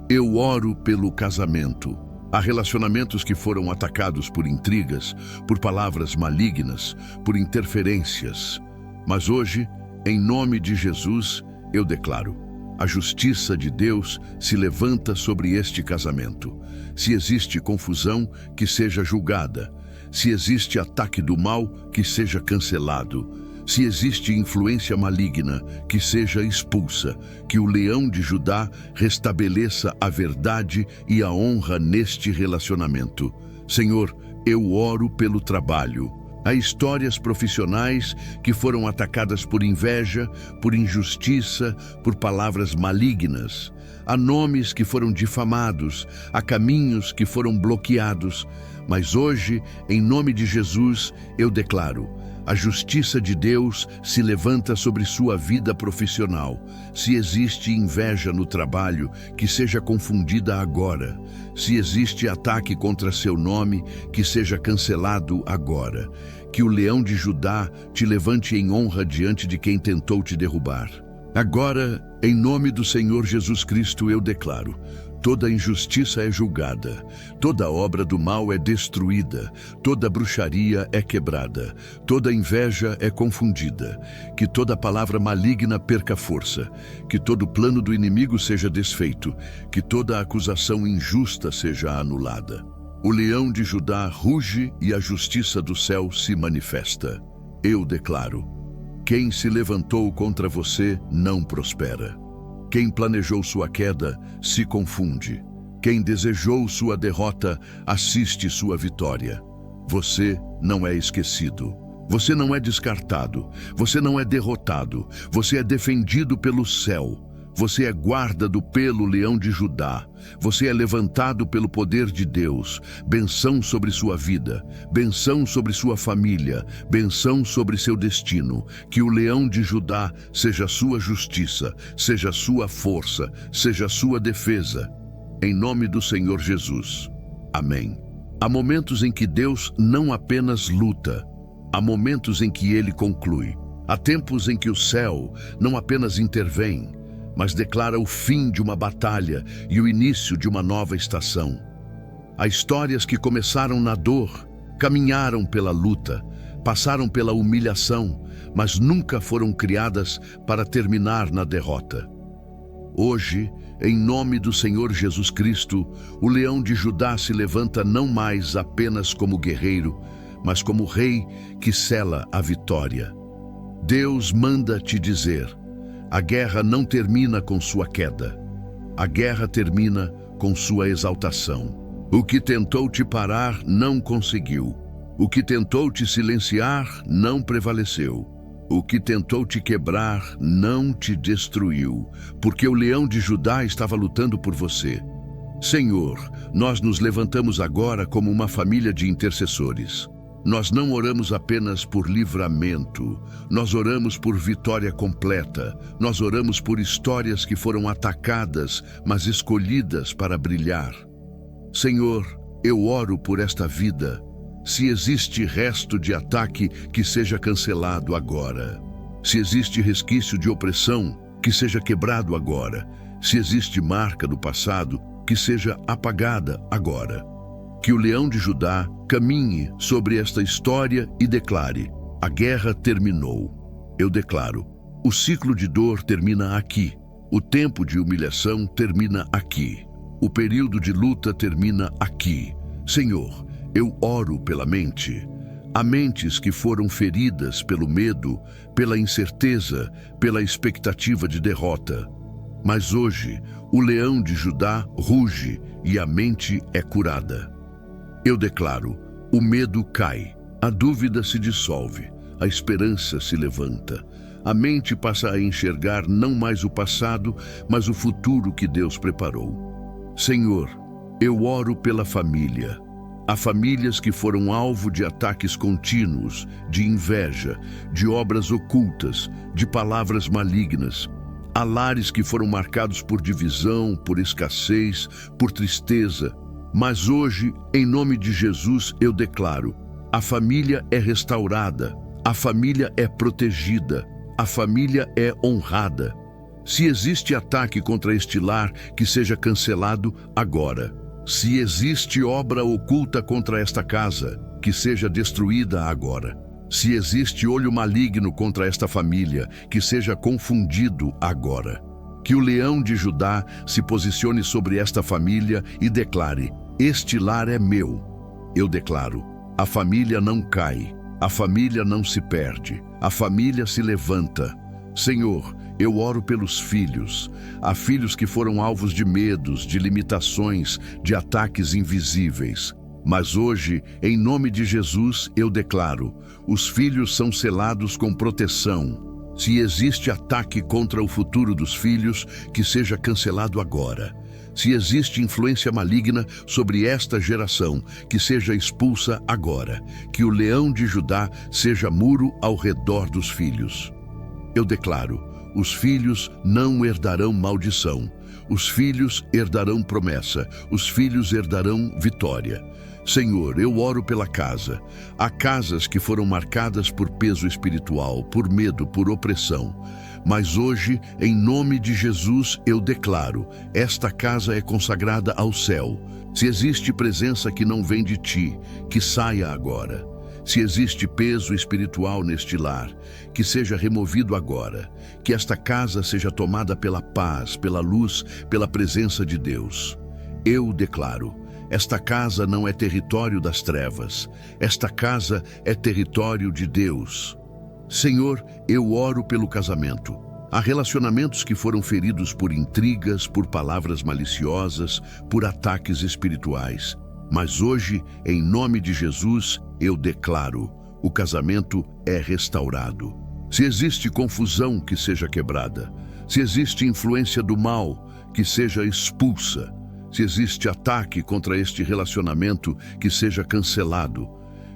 eu oro pelo casamento. Há relacionamentos que foram atacados por intrigas, por palavras malignas, por interferências. Mas hoje, em nome de Jesus, eu declaro: a justiça de Deus se levanta sobre este casamento. Se existe confusão, que seja julgada. Se existe ataque do mal, que seja cancelado. Se existe influência maligna, que seja expulsa, que o leão de Judá restabeleça a verdade e a honra neste relacionamento. Senhor, eu oro pelo trabalho. Há histórias profissionais que foram atacadas por inveja, por injustiça, por palavras malignas. Há nomes que foram difamados, há caminhos que foram bloqueados. Mas hoje, em nome de Jesus, eu declaro: a justiça de Deus se levanta sobre sua vida profissional. Se existe inveja no trabalho, que seja confundida agora. Se existe ataque contra seu nome, que seja cancelado agora. Que o leão de Judá te levante em honra diante de quem tentou te derrubar. Agora, em nome do Senhor Jesus Cristo, eu declaro: toda injustiça é julgada, toda obra do mal é destruída, toda bruxaria é quebrada, toda inveja é confundida, que toda palavra maligna perca força, que todo plano do inimigo seja desfeito, que toda acusação injusta seja anulada. O leão de Judá ruge e a justiça do céu se manifesta. Eu declaro: quem se levantou contra você não prospera. Quem planejou sua queda se confunde. Quem desejou sua derrota assiste sua vitória. Você não é esquecido. Você não é descartado. Você não é derrotado. Você é defendido pelo céu. Você é guarda do pelo leão de Judá. Você é levantado pelo poder de Deus. Benção sobre sua vida. Benção sobre sua família. Benção sobre seu destino. Que o leão de Judá seja sua justiça, seja sua força, seja sua defesa. Em nome do Senhor Jesus. Amém. Há momentos em que Deus não apenas luta. Há momentos em que Ele conclui. Há tempos em que o céu não apenas intervém, mas declara o fim de uma batalha e o início de uma nova estação. Há histórias que começaram na dor, caminharam pela luta, passaram pela humilhação, mas nunca foram criadas para terminar na derrota. Hoje, em nome do Senhor Jesus Cristo, o leão de Judá se levanta não mais apenas como guerreiro, mas como rei que sela a vitória. Deus manda te dizer: a guerra não termina com sua queda. A guerra termina com sua exaltação. O que tentou te parar não conseguiu. O que tentou te silenciar não prevaleceu. O que tentou te quebrar não te destruiu, porque o leão de Judá estava lutando por você. Senhor, nós nos levantamos agora como uma família de intercessores. Nós não oramos apenas por livramento, nós oramos por vitória completa, nós oramos por histórias que foram atacadas, mas escolhidas para brilhar. Senhor, eu oro por esta vida. Se existe resto de ataque, que seja cancelado agora. Se existe resquício de opressão, que seja quebrado agora. Se existe marca do passado, que seja apagada agora. Que o leão de Judá caminhe sobre esta história e declare: a guerra terminou. Eu declaro: o ciclo de dor termina aqui. O tempo de humilhação termina aqui. O período de luta termina aqui. Senhor, eu oro pela mente. Há mentes que foram feridas pelo medo, pela incerteza, pela expectativa de derrota. Mas hoje, o leão de Judá ruge e a mente é curada. Eu declaro: o medo cai, a dúvida se dissolve, a esperança se levanta. A mente passa a enxergar não mais o passado, mas o futuro que Deus preparou. Senhor, eu oro pela família. Há famílias que foram alvo de ataques contínuos, de inveja, de obras ocultas, de palavras malignas. Há lares que foram marcados por divisão, por escassez, por tristeza. Mas hoje, em nome de Jesus, eu declaro: a família é restaurada, a família é protegida, a família é honrada. Se existe ataque contra este lar, que seja cancelado agora. Se existe obra oculta contra esta casa, que seja destruída agora. Se existe olho maligno contra esta família, que seja confundido agora. Que o leão de Judá se posicione sobre esta família e declare: este lar é meu. Eu declaro: a família não cai, a família não se perde, a família se levanta. Senhor, eu oro pelos filhos. Há filhos que foram alvos de medos, de limitações, de ataques invisíveis. Mas hoje, em nome de Jesus, eu declaro: os filhos são selados com proteção. Se existe ataque contra o futuro dos filhos, que seja cancelado agora. Se existe influência maligna sobre esta geração, que seja expulsa agora. Que o leão de Judá seja muro ao redor dos filhos. Eu declaro: os filhos não herdarão maldição. Os filhos herdarão promessa. Os filhos herdarão vitória. Senhor, eu oro pela casa. Há casas que foram marcadas por peso espiritual, por medo, por opressão. Mas hoje, em nome de Jesus, eu declaro: esta casa é consagrada ao céu. Se existe presença que não vem de ti, que saia agora. Se existe peso espiritual neste lar, que seja removido agora. Que esta casa seja tomada pela paz, pela luz, pela presença de Deus. Eu declaro: esta casa não é território das trevas. Esta casa é território de Deus. Senhor, eu oro pelo casamento. Há relacionamentos que foram feridos por intrigas, por palavras maliciosas, por ataques espirituais. Mas hoje, em nome de Jesus, eu declaro: o casamento é restaurado. Se existe confusão, que seja quebrada. Se existe influência do mal, que seja expulsa. Se existe ataque contra este relacionamento, que seja cancelado.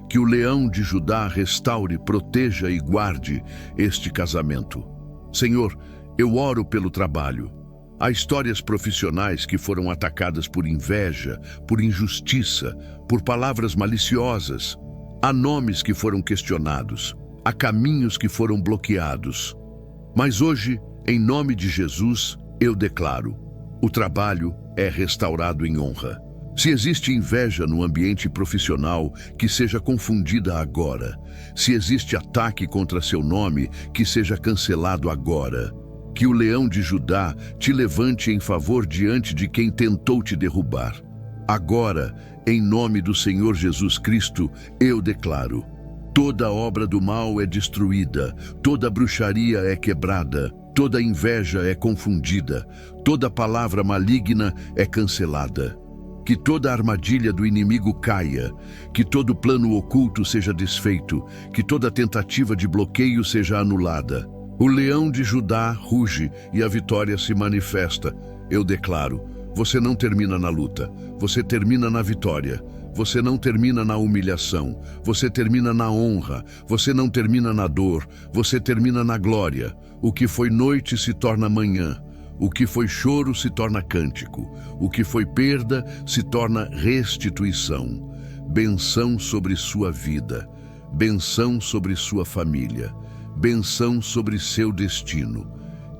Que o leão de Judá restaure, proteja e guarde este casamento. Senhor, eu oro pelo trabalho. Há histórias profissionais que foram atacadas por inveja, por injustiça, por palavras maliciosas. Há nomes que foram questionados. Há caminhos que foram bloqueados. Mas hoje, em nome de Jesus, eu declaro: o trabalho é restaurado em honra. Se existe inveja no ambiente profissional, que seja confundida agora. Se existe ataque contra seu nome, que seja cancelado agora. Que o leão de Judá te levante em favor diante de quem tentou te derrubar. Agora, em nome do Senhor Jesus Cristo, eu declaro: toda obra do mal é destruída, toda bruxaria é quebrada, toda inveja é confundida, toda palavra maligna é cancelada. Que toda armadilha do inimigo caia, que todo plano oculto seja desfeito, que toda tentativa de bloqueio seja anulada. O leão de Judá ruge e a vitória se manifesta. Eu declaro: você não termina na luta, você termina na vitória. Você não termina na humilhação, você termina na honra. Você não termina na dor, você termina na glória. O que foi noite se torna manhã. O que foi choro se torna cântico. O que foi perda se torna restituição. Benção sobre sua vida. Benção sobre sua família. Benção sobre seu destino.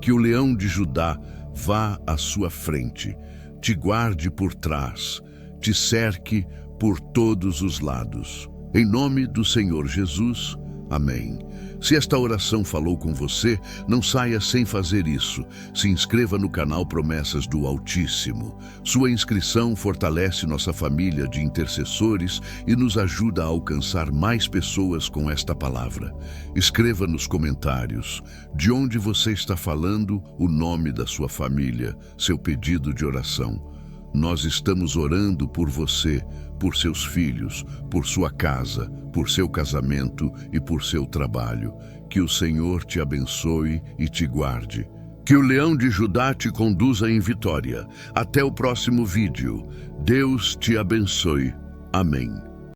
Que o leão de Judá vá à sua frente, te guarde por trás, te cerque, por todos os lados. Em nome do Senhor Jesus, amém. Se esta oração falou com você, não saia sem fazer isso. Se inscreva no canal Promessas do Altíssimo. Sua inscrição fortalece nossa família de intercessores e nos ajuda a alcançar mais pessoas com esta palavra. Escreva nos comentários de onde você está falando, o nome da sua família, seu pedido de oração. Nós estamos orando por você, por seus filhos, por sua casa, por seu casamento e por seu trabalho. Que o Senhor te abençoe e te guarde. Que o leão de Judá te conduza em vitória. Até o próximo vídeo. Deus te abençoe. Amém.